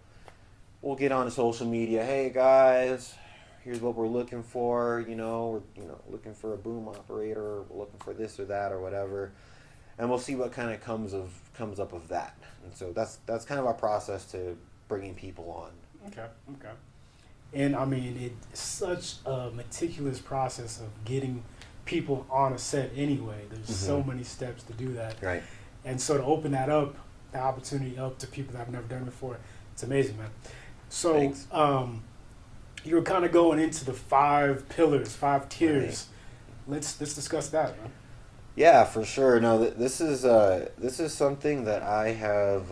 we'll get on social media. Hey guys, here's what we're looking for. We're looking for a boom operator. We're looking for this or that or whatever. And we'll see what kind of comes up of that. And so that's kind of our process to bringing people on. Okay. And I mean, it's such a meticulous process of getting people on a set anyway. There's so many steps to do that. Right. And so to open that up, the opportunity up to people that have never done it before, it's amazing, man. So Thanks. you were kind of going into the 5 pillars, 5 tiers. Right. Let's discuss that, man. Yeah, for sure. No, this is something that I have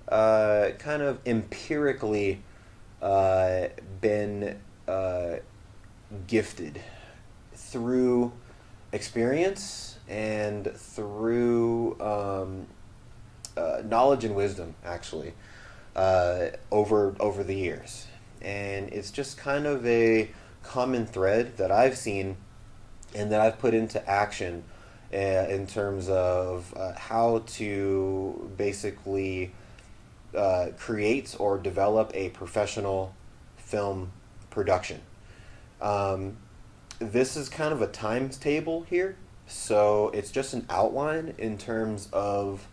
kind of empirically been gifted through experience and through knowledge and wisdom, actually, over the years. And it's just kind of a common thread that I've seen and that I've put into action in terms of how to basically create or develop a professional film production. This is kind of a times table here, so it's just an outline in terms of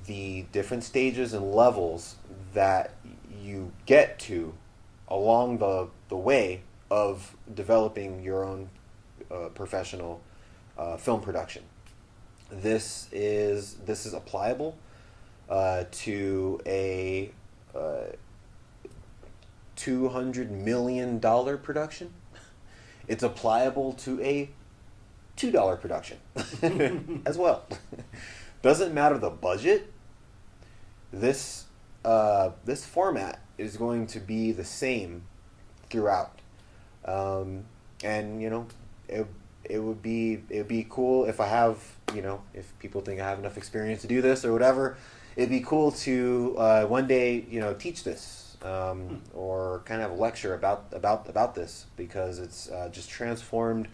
the different stages and levels that you get to along the way of developing your own professional film production. This is applicable to a $200 million production. It's applicable to a $2 production as well. Doesn't matter the budget. This format is going to be the same throughout. And it would be cool if I have, if people think I have enough experience to do this or whatever. It'd be cool to one day teach this or kind of lecture about this, because it's just transformed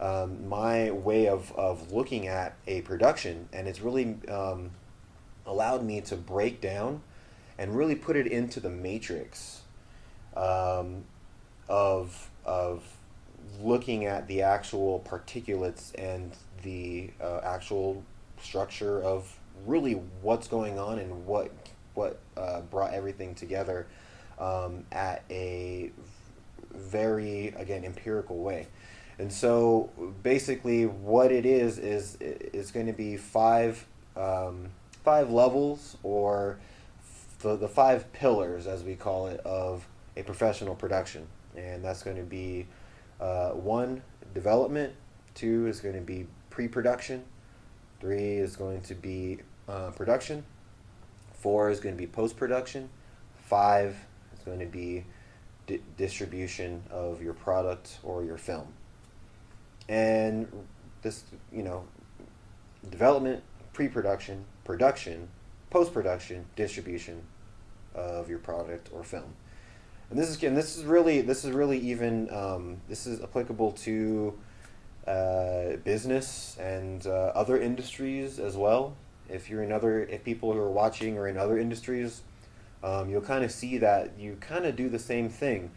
my way of looking at a production, and it's really allowed me to break down and really put it into the matrix of looking at the actual particulates and the actual structure of really what's going on and what brought everything together at a very, again, empirical way. And so basically what it is going to be five levels, or the 5 pillars, as we call it, of a professional production. And that's going to be 1, development. 2 is going to be pre-production. 3 is going to be production. 4 is going to be post-production. 5 is going to be distribution of your product or your film. And this, development, pre-production, production, post-production, distribution of your product or film. And this is really even this is applicable to business and other industries as well. If people who are watching are in other industries, you'll kind of see that you kind of do the same thing.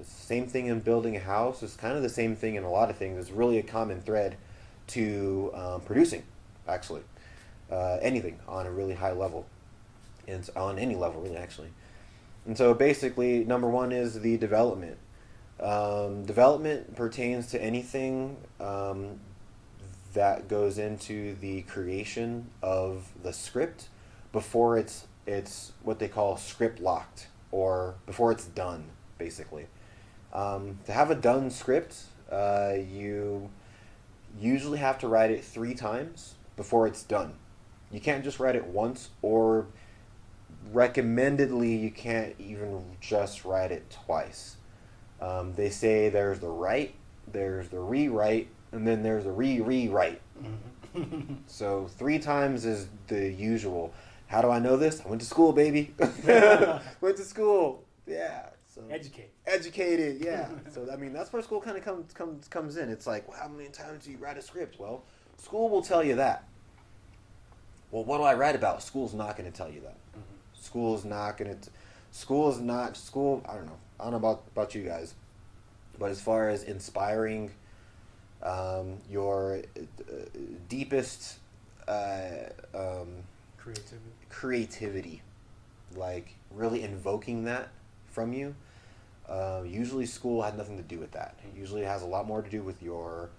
Same thing in building a house. It's kind of the same thing in a lot of things. It's really a common thread to producing, actually, anything on a really high level, and on any level, really, actually. And so basically, number 1 is the development. Development pertains to anything that goes into the creation of the script before it's what they call script locked, or before it's done, basically. To have a done script, you usually have to write it 3 times before it's done. You can't just write it once, or recommendedly you can't even just write it twice. They say there's the write, there's the rewrite, and then there's the rewrite. So 3 times is the usual. How do I know this? I went to school, baby. Went to school. Yeah. So educated. Yeah. So I mean, that's where school kind of comes in. It's like, well, how many times do you write a script? Well, school will tell you that. Well, what do I write about? School's not going to tell you that. School. I don't know about you guys, but as far as inspiring your deepest creativity, like really invoking that from you, usually school had nothing to do with that. It usually has a lot more to do with your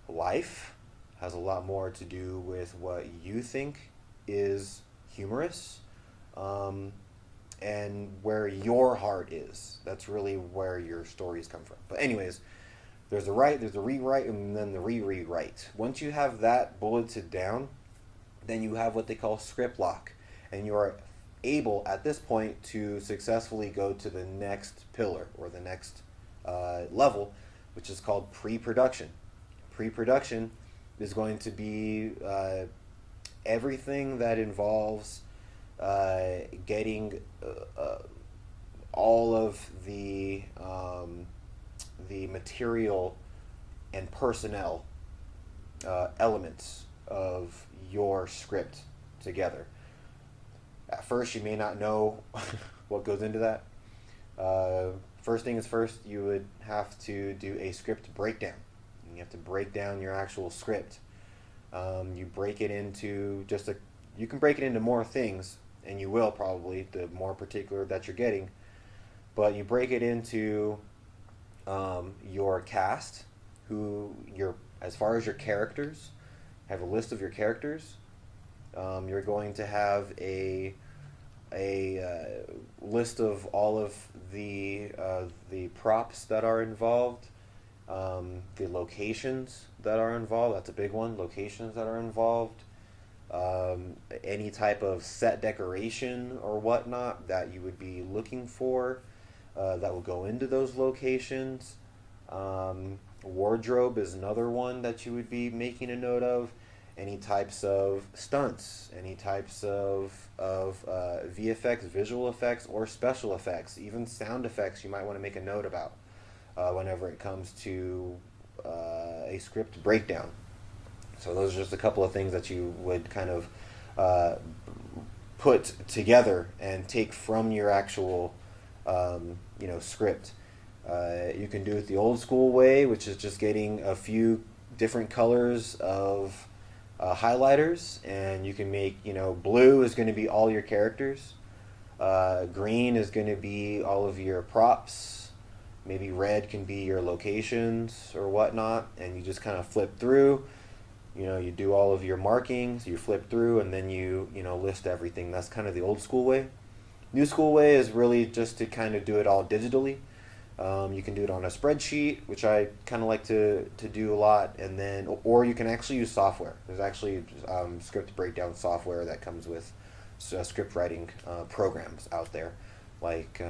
life, has a lot more to do with what you think is humorous, and where your heart is. That's really where your stories come from. But anyways, there's a write, there's a rewrite, and then the re-rewrite. Once you have that bulleted down, then you have what they call script lock, and you are able at this point to successfully go to the next pillar or the next level, which is called pre-production. Pre-production is going to be everything that involves getting all of the material and personnel elements of your script together. At first, you may not know what goes into that. First thing is first, you would have to do a script breakdown. You have to break down your actual script. You break it into you can break it into more things, and you will probably, the more particular that you're getting. But you break it into your cast, as far as your characters, have a list of your characters. You're going to have a list of all of the props that are involved, the locations that are involved. That's a big one. Locations that are involved. Any type of set decoration or whatnot that you would be looking for that will go into those locations. Wardrobe is another one that you would be making a note of. Any types of stunts, any types of VFX, visual effects, or special effects, even sound effects you might want to make a note about whenever it comes to a script breakdown. So those are just a couple of things that you would kind of put together and take from your actual script. You can do it the old school way, which is just getting a few different colors of highlighters, and you can make, blue is going to be all your characters, green is going to be all of your props, maybe red can be your locations or whatnot, and you just kind of flip through, you do all of your markings, you flip through, and then you list everything. That's kind of the old school way. New school way is really just to kind of do it all digitally. You can do it on a spreadsheet, which I kind of like to do a lot, and then, or you can actually use software. There's actually script breakdown software that comes with script writing programs out there, like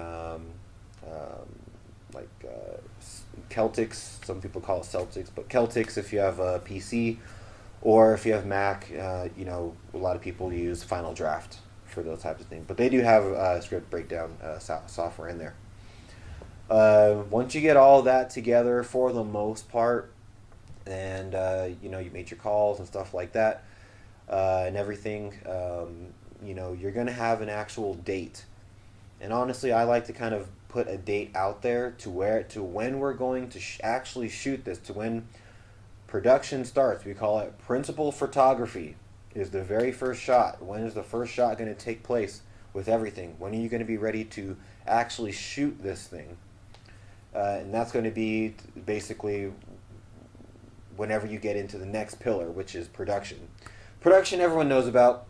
Celtics. Some people call it Celtics, but Celtics if you have a PC, or if you have Mac. A lot of people use Final Draft for those types of things, but they do have script breakdown software in there. Once you get all that together for the most part, and you made your calls and stuff like that, and everything, you're going to have an actual date. And honestly, I like to kind of put a date out there to when we're going to actually shoot this, to when production starts. We call it principal photography. Is the very first shot. When is the first shot going to take place with everything? When are you going to be ready to actually shoot this thing? And that's going to be basically whenever you get into the next pillar, which is production. Production, everyone knows about.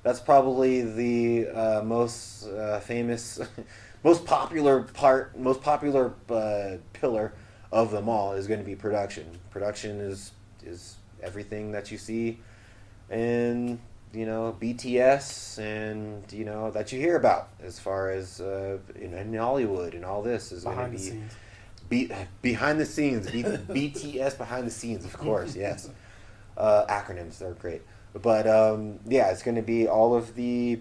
That's probably the most famous, most popular pillar of them all is going to be production. Production is everything that you see in BTS and that you hear about as far as in Hollywood, and all this is going to be behind the scenes. BTS behind the scenes, of course. Yes, acronyms, they're great. But it's going to be all of the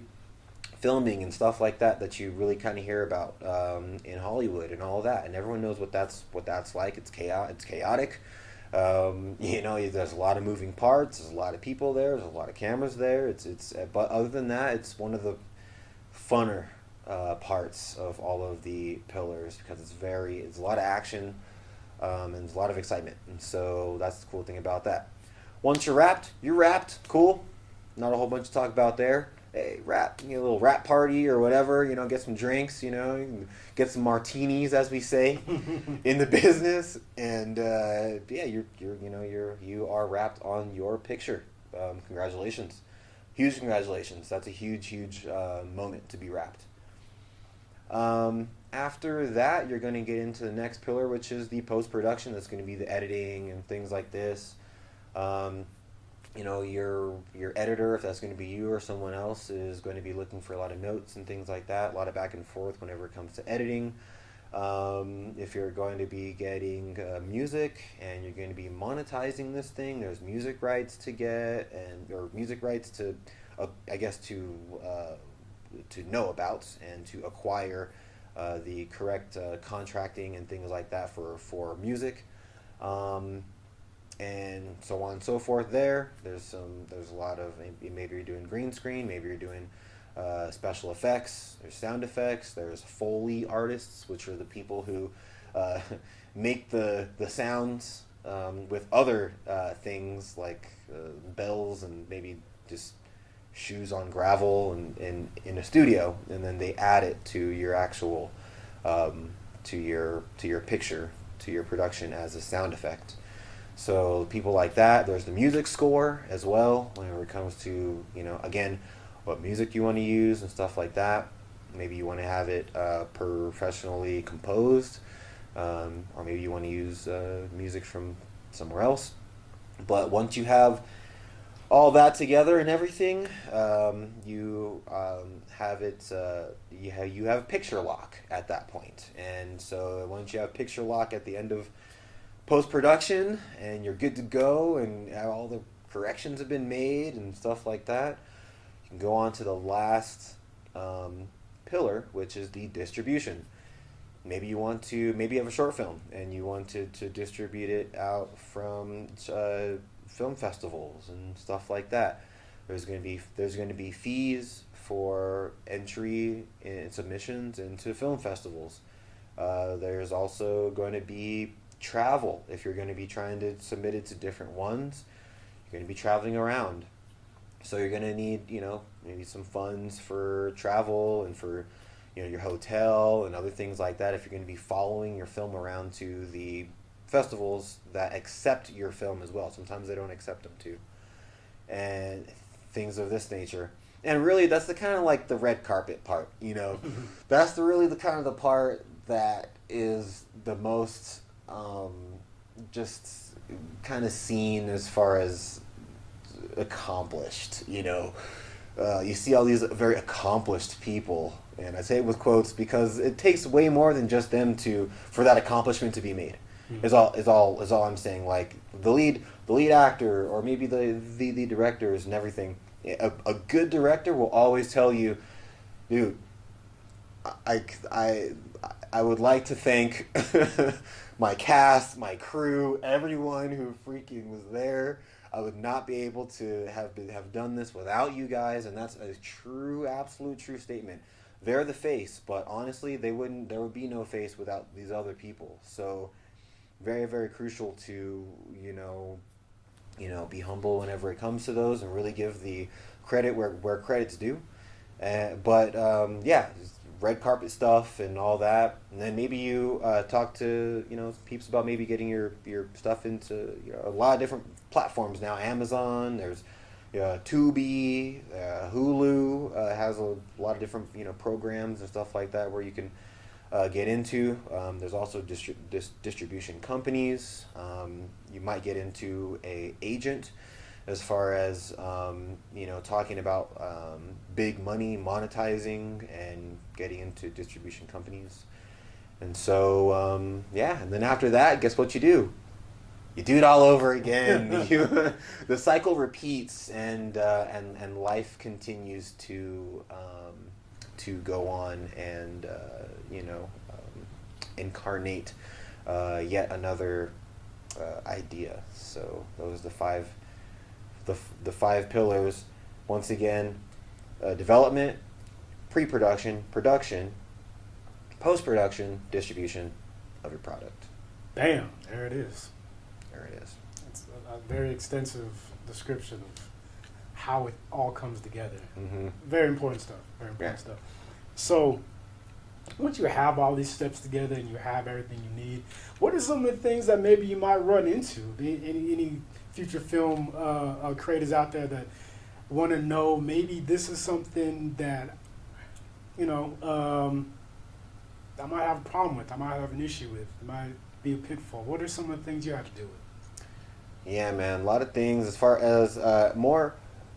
filming and stuff like that you really kind of hear about in Hollywood and all that, and everyone knows what that's like. It's chaotic. There's a lot of moving parts. There's a lot of people there. There's a lot of cameras there. But other than that, it's one of the funner parts of all of the pillars, because it's a lot of action, and there's a lot of excitement. And so that's the cool thing about that. Once you're wrapped, cool. Not a whole bunch to talk about there. hey, rap, a little rap party or whatever, get some drinks, get some martinis, as we say, in the business, and yeah, you are wrapped on your picture. Congratulations, huge congratulations. That's a huge moment to be wrapped. After that, you're going to get into the next pillar, which is the post-production. That's going to be the editing and things like this. Your editor, if that's going to be you or someone else, is going to be looking for a lot of notes and things like that, a lot of back and forth whenever it comes to editing. If you're going to be getting music and you're going to be monetizing this thing, there's music rights to get, or music rights to, to know about and to acquire the correct contracting and things like that for music. And so on and so forth. There's a lot of, maybe you're doing green screen, maybe you're doing special effects, there's sound effects, there's Foley artists, which are the people who make the sounds with other things like bells and maybe just shoes on gravel and in a studio, and then they add it to your actual to your picture, to your production as a sound effect. So people like that. There's the music score as well, whenever it comes to, again, what music you want to use and stuff like that. Maybe you want to have it professionally composed, or maybe you want to use music from somewhere else. But once you have all that together and everything, you have it. You have picture lock at that point. And so once you have picture lock at the end of post-production and you're good to go and all the corrections have been made and stuff like that, you can go on to the last pillar, which is the distribution. Maybe you have a short film and you want to distribute it out from film festivals and stuff like that. There's going to be fees for entry and submissions into film festivals. There's also going to be travel. If you're going to be trying to submit it to different ones, you're going to be traveling around. So you're going to need, maybe some funds for travel and for, your hotel and other things like that if you're going to be following your film around to the festivals that accept your film as well. Sometimes they don't accept them too. And things of this nature. And really, that's the kind of like the red carpet part, That's the kind of the part that is the most just kind of seen as far as accomplished, you see all these very accomplished people, and I say it with quotes because it takes way more than just them for that accomplishment to be made. Is all I'm saying. Like the lead actor, or maybe the directors and everything. A good director will always tell you, dude, I would like to thank my cast, my crew, everyone who freaking was there. I would not be able to have done this without you guys, and that's a absolute true statement. They're the face, but honestly, there would be no face without these other people. So, very, very crucial to, be humble whenever it comes to those and really give the credit where credit's due. But red carpet stuff and all that, and then maybe you talk to peeps about maybe getting your stuff into a lot of different platforms now. Amazon, there's Tubi, Hulu has a lot of different programs and stuff like that where you can get into. There's also distribution companies. You might get into a agent, as far as talking about big money monetizing and getting into distribution companies. And so and then after that, guess what you do? You do it all over again. The cycle repeats, and life continues to go on and incarnate yet another idea. So those are the five pillars. Once again, development, pre-production, production, post-production, distribution of your product. Bam, there it is. There it is. It's a very extensive description of how it all comes together. Mm-hmm. Very important stuff. Very important Yeah. stuff. So once you have all these steps together and you have everything you need, what are some of the things that maybe you might run into? Any future film creators out there that want to know maybe this is something that, you know, I might have a problem with, I might have an issue with, it might be a pitfall. What are some of the things you have to deal with? Yeah, man, a lot of things. As far as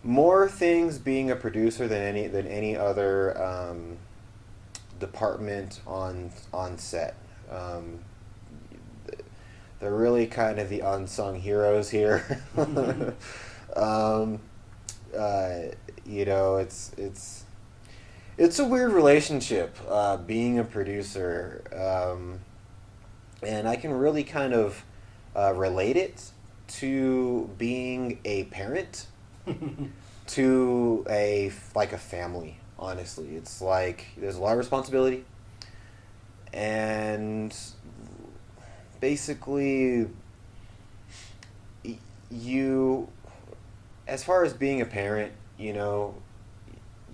more things being a producer than any other department on set. They're really kind of the unsung heroes here. You know, it's a weird relationship, being a producer, and I can really kind of relate it to being a parent to a family. Honestly, it's like there's a lot of responsibility, and basically you, as far as being a parent, you know,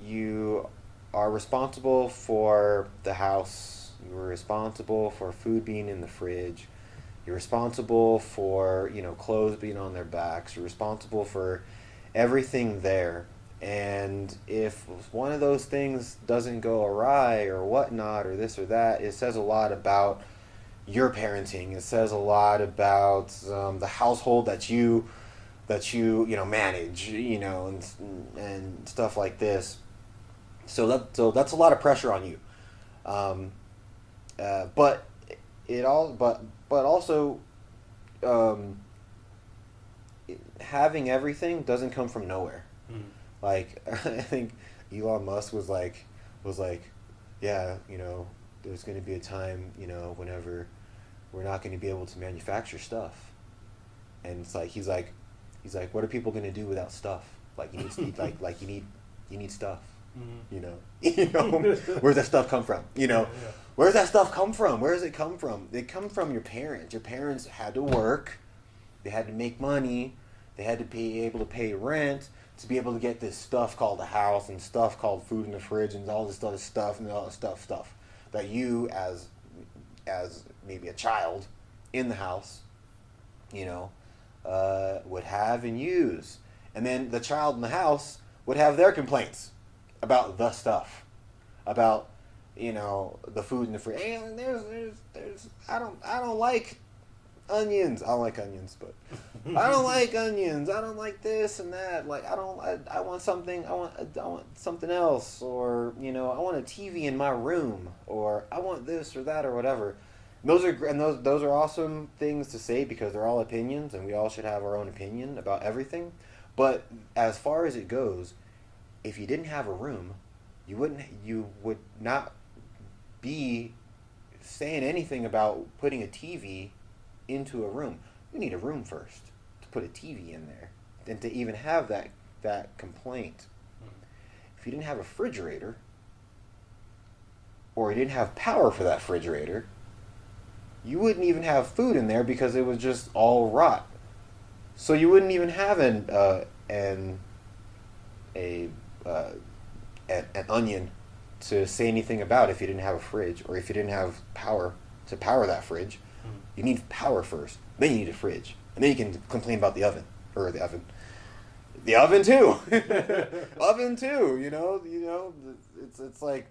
you are responsible for the house, you're responsible for food being in the fridge, you're responsible for, you know, clothes being on their backs, you're responsible for everything there. And if one of those things doesn't go awry or whatnot or this or that, it says a lot about your parenting. It says a lot about the household that you manage, you know, and stuff like this. So that's a lot of pressure on you. But also having everything doesn't come from nowhere. Like, I think Elon Musk was like, yeah, you know, there's going to be a time, you know, whenever we're not going to be able to manufacture stuff. And it's like, he's like, what are people going to do without stuff? Like, you need stuff. You know, where's that stuff come from? You know, where's that stuff come from? Where does it come from? It comes from your parents. Your parents had to work. They had to make money. They had to be able to pay rent to be able to get this stuff called a house and stuff called food in the fridge and all this other stuff and all this stuff that you as maybe a child in the house, you know, would have and use. And then the child in the house would have their complaints about the stuff, about, you know, the food in the fridge. And there's I don't like onions. I don't like onions, but I don't like onions. I don't like this and that. Like, I want something. I want something else, or, you know, I want a TV in my room, or I want this or that or whatever. Those are awesome things to say because they're all opinions, and we all should have our own opinion about everything. But as far as it goes, if you didn't have a room, you would not be saying anything about putting a TV into a room. You need a room first to put a TV in there, and to even have that complaint. If you didn't have a refrigerator, or you didn't have power for that refrigerator, you wouldn't even have food in there because it was just all rot. So you wouldn't even have an onion to say anything about if you didn't have a fridge, or if you didn't have power to power that fridge. You need power first, then you need a fridge, and then you can complain about the oven too. Oven too. You know, it's like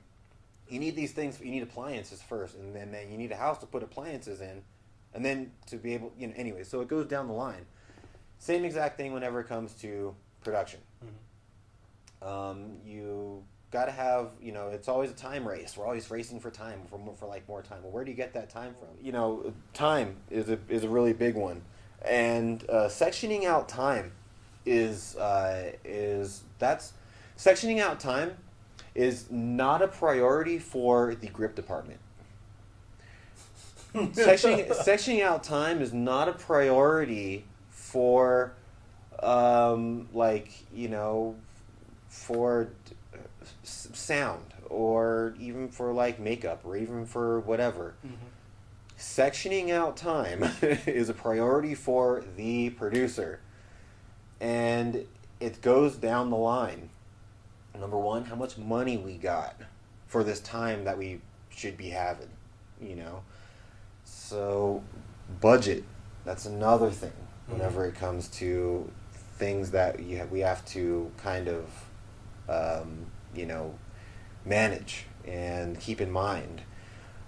you need these things. You need appliances first, and then you need a house to put appliances in, and then to be able, you know. Anyway, so it goes down the line. Same exact thing whenever it comes to production. You got to have, you know, it's always a time race. We're always racing for time, for more time. Well, where do you get that time from? You know, time is a really big one, and sectioning out time sectioning out time is not a priority for the grip department. Sectioning out time is not a priority for, for sound, or even for like makeup, or even for whatever. Sectioning out time is a priority for the producer, and it goes down the line. Number one, how much money we got for this time that we should be having, you know? So, budget, that's another thing whenever it comes to things that we have to kind of, manage and keep in mind.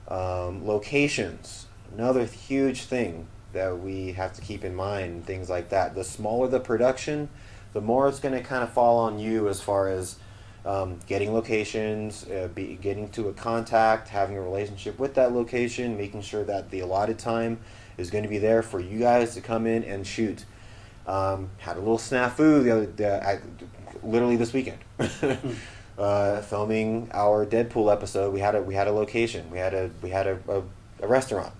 Locations, another huge thing that we have to keep in mind, things like that. The smaller the production, the more it's going to kind of fall on you as far as getting locations, getting to a contact, having a relationship with that location, making sure that the allotted time is going to be there for you guys to come in and shoot. Had a little snafu literally this weekend. Filming our Deadpool episode, we had a location. We had a restaurant,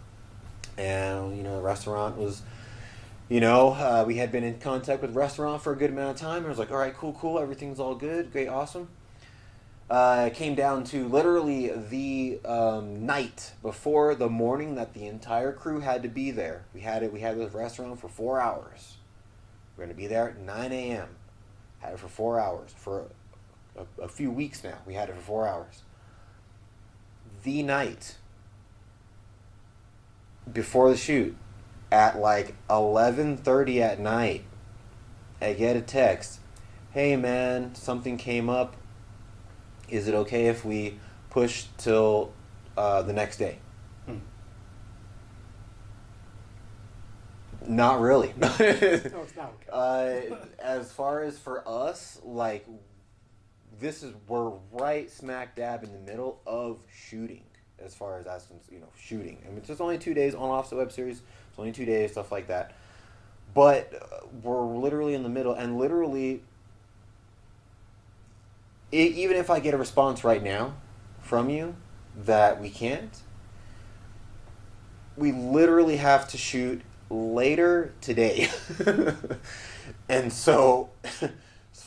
and the restaurant was, we had been in contact with the restaurant for a good amount of time. I was like, all right, cool, everything's all good, great, awesome. It came down to literally the night before the morning that the entire crew had to be there. We had this restaurant for 4 hours. We're going to be there at 9 a.m. Had it for 4 hours. For a few weeks now, we had it for 4 hours. The night before the shoot, at like 11:30 at night, I get a text. Hey man, something came up. Is it okay if we push till the next day? Not really. No, it's not okay. As far as for us, like, we're right smack dab in the middle of shooting. As far as shooting. I mean, it's just only 2 days on off the web series. It's only 2 days, stuff like that. But we're literally in the middle, and literally, even if I get a response right now from you that we can't, we literally have to shoot later today. And so, as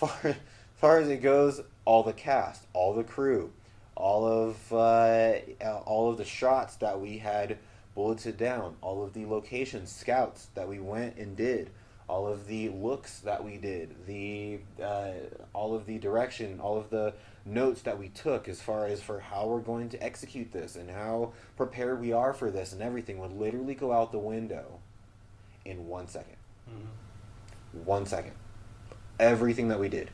far as it goes, all the cast, all the crew, all of the shots that we had bulleted down, all of the location scouts that we went and did, all of the looks that we did, all of the direction, all of the notes that we took as far as for how we're going to execute this and how prepared we are for this and everything would literally go out the window in 1 second. 1 second. Everything that we did.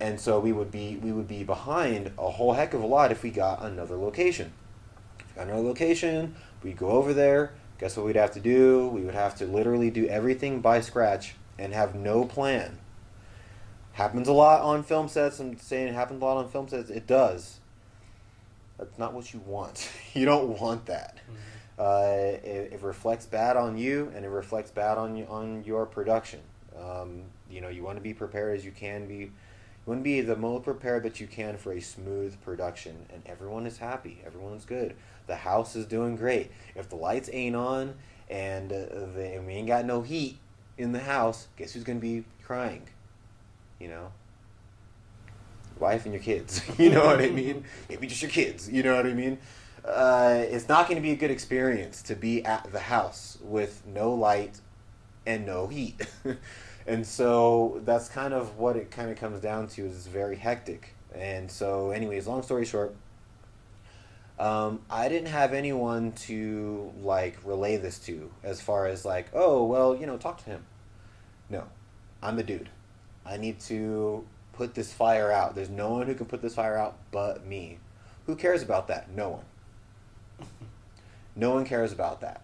And so we would be behind a whole heck of a lot if we got another location. If we got another location, we'd go over there. Guess what we'd have to do? We would have to literally do everything by scratch and have no plan. Happens a lot on film sets. I'm saying it happens a lot on film sets. It does. That's not what you want. You don't want that. It reflects bad on you, and it reflects bad on your production. You want to be prepared as you can be. You want to be the most prepared that you can for a smooth production, and everyone is happy. Everyone's good. The house is doing great. If the lights ain't on and we ain't got no heat in the house, guess who's going to be crying? Wife and your kids. You know what I mean? Maybe just your kids. You know what I mean? It's not going to be a good experience to be at the house with no light and no heat. And so that's kind of what it kind of comes down to, is very hectic. And so anyways, long story short, I didn't have anyone to relay this to as far as talk to him. No, I'm the dude. I need to put this fire out. There's no one who can put this fire out but me. Who cares about that? No one. No one cares about that.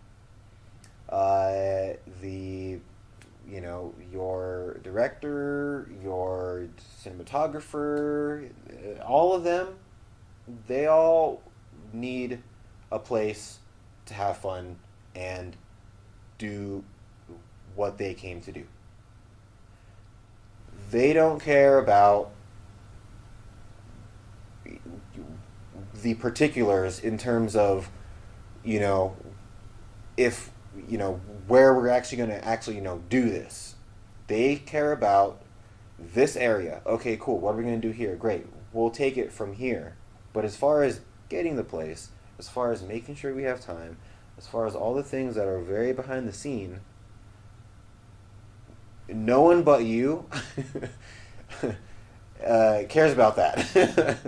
Your director, your cinematographer, all of them, they all need a place to have fun and do what they came to do. They don't care about the particulars in terms of, if, where we're actually going to do this. They care about this area. Okay, cool. What are we going to do here? Great. We'll take it from here. But as far as getting the place, as far as making sure we have time, as far as all the things that are very behind the scene, no one but you cares about that.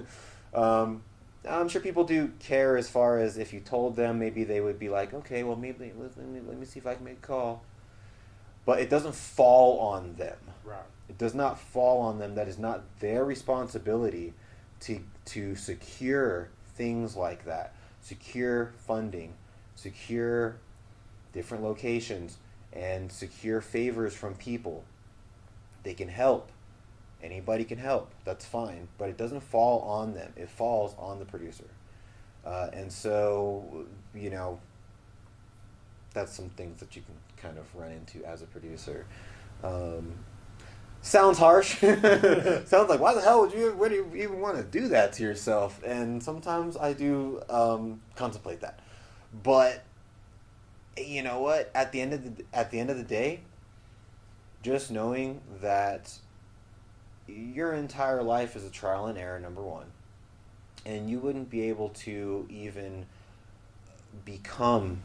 I'm sure people do care as far as if you told them, maybe they would be like, okay, well, maybe let me see if I can make a call. But it doesn't fall on them. Right. It does not fall on them. That is not their responsibility to secure things like that. Secure funding, secure different locations, and secure favors from people. They can help. Anybody can help. That's fine. But it doesn't fall on them. It falls on the producer. And so, that's some things that you can kind of run into as a producer. Sounds harsh. Sounds like, why the hell would you even want to do that to yourself? And sometimes I do contemplate that. But you know what? At the end of the day, just knowing that your entire life is a trial and error, number one, and you wouldn't be able to even become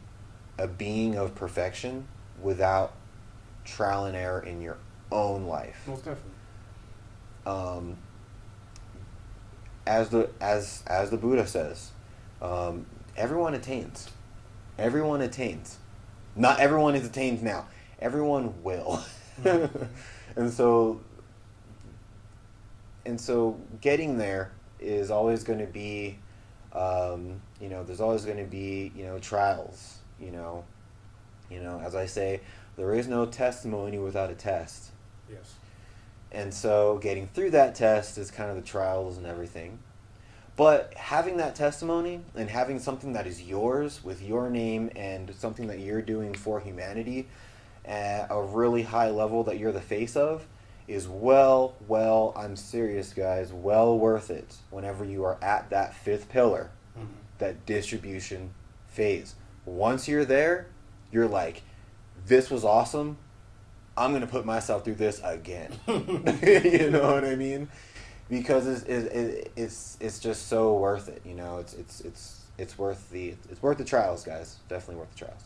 a being of perfection without trial and error in your own life. Most definitely. As the Buddha says, everyone attains. Everyone attains. Not everyone is attained now. Everyone will. And so getting there is always going to be, there's always going to be, trials, as I say, there is no testimony without a test. Yes. And so getting through that test is kind of the trials and everything. But having that testimony and having something that is yours with your name and something that you're doing for humanity at a really high level that you're the face of is I'm serious, guys, well worth it whenever you are at that fifth pillar, that distribution phase. Once you're there, you're like, this was awesome. I'm going to put myself through this again. You know what I mean? Because it's just so worth it. It's worth the trials, guys. Definitely worth the trials.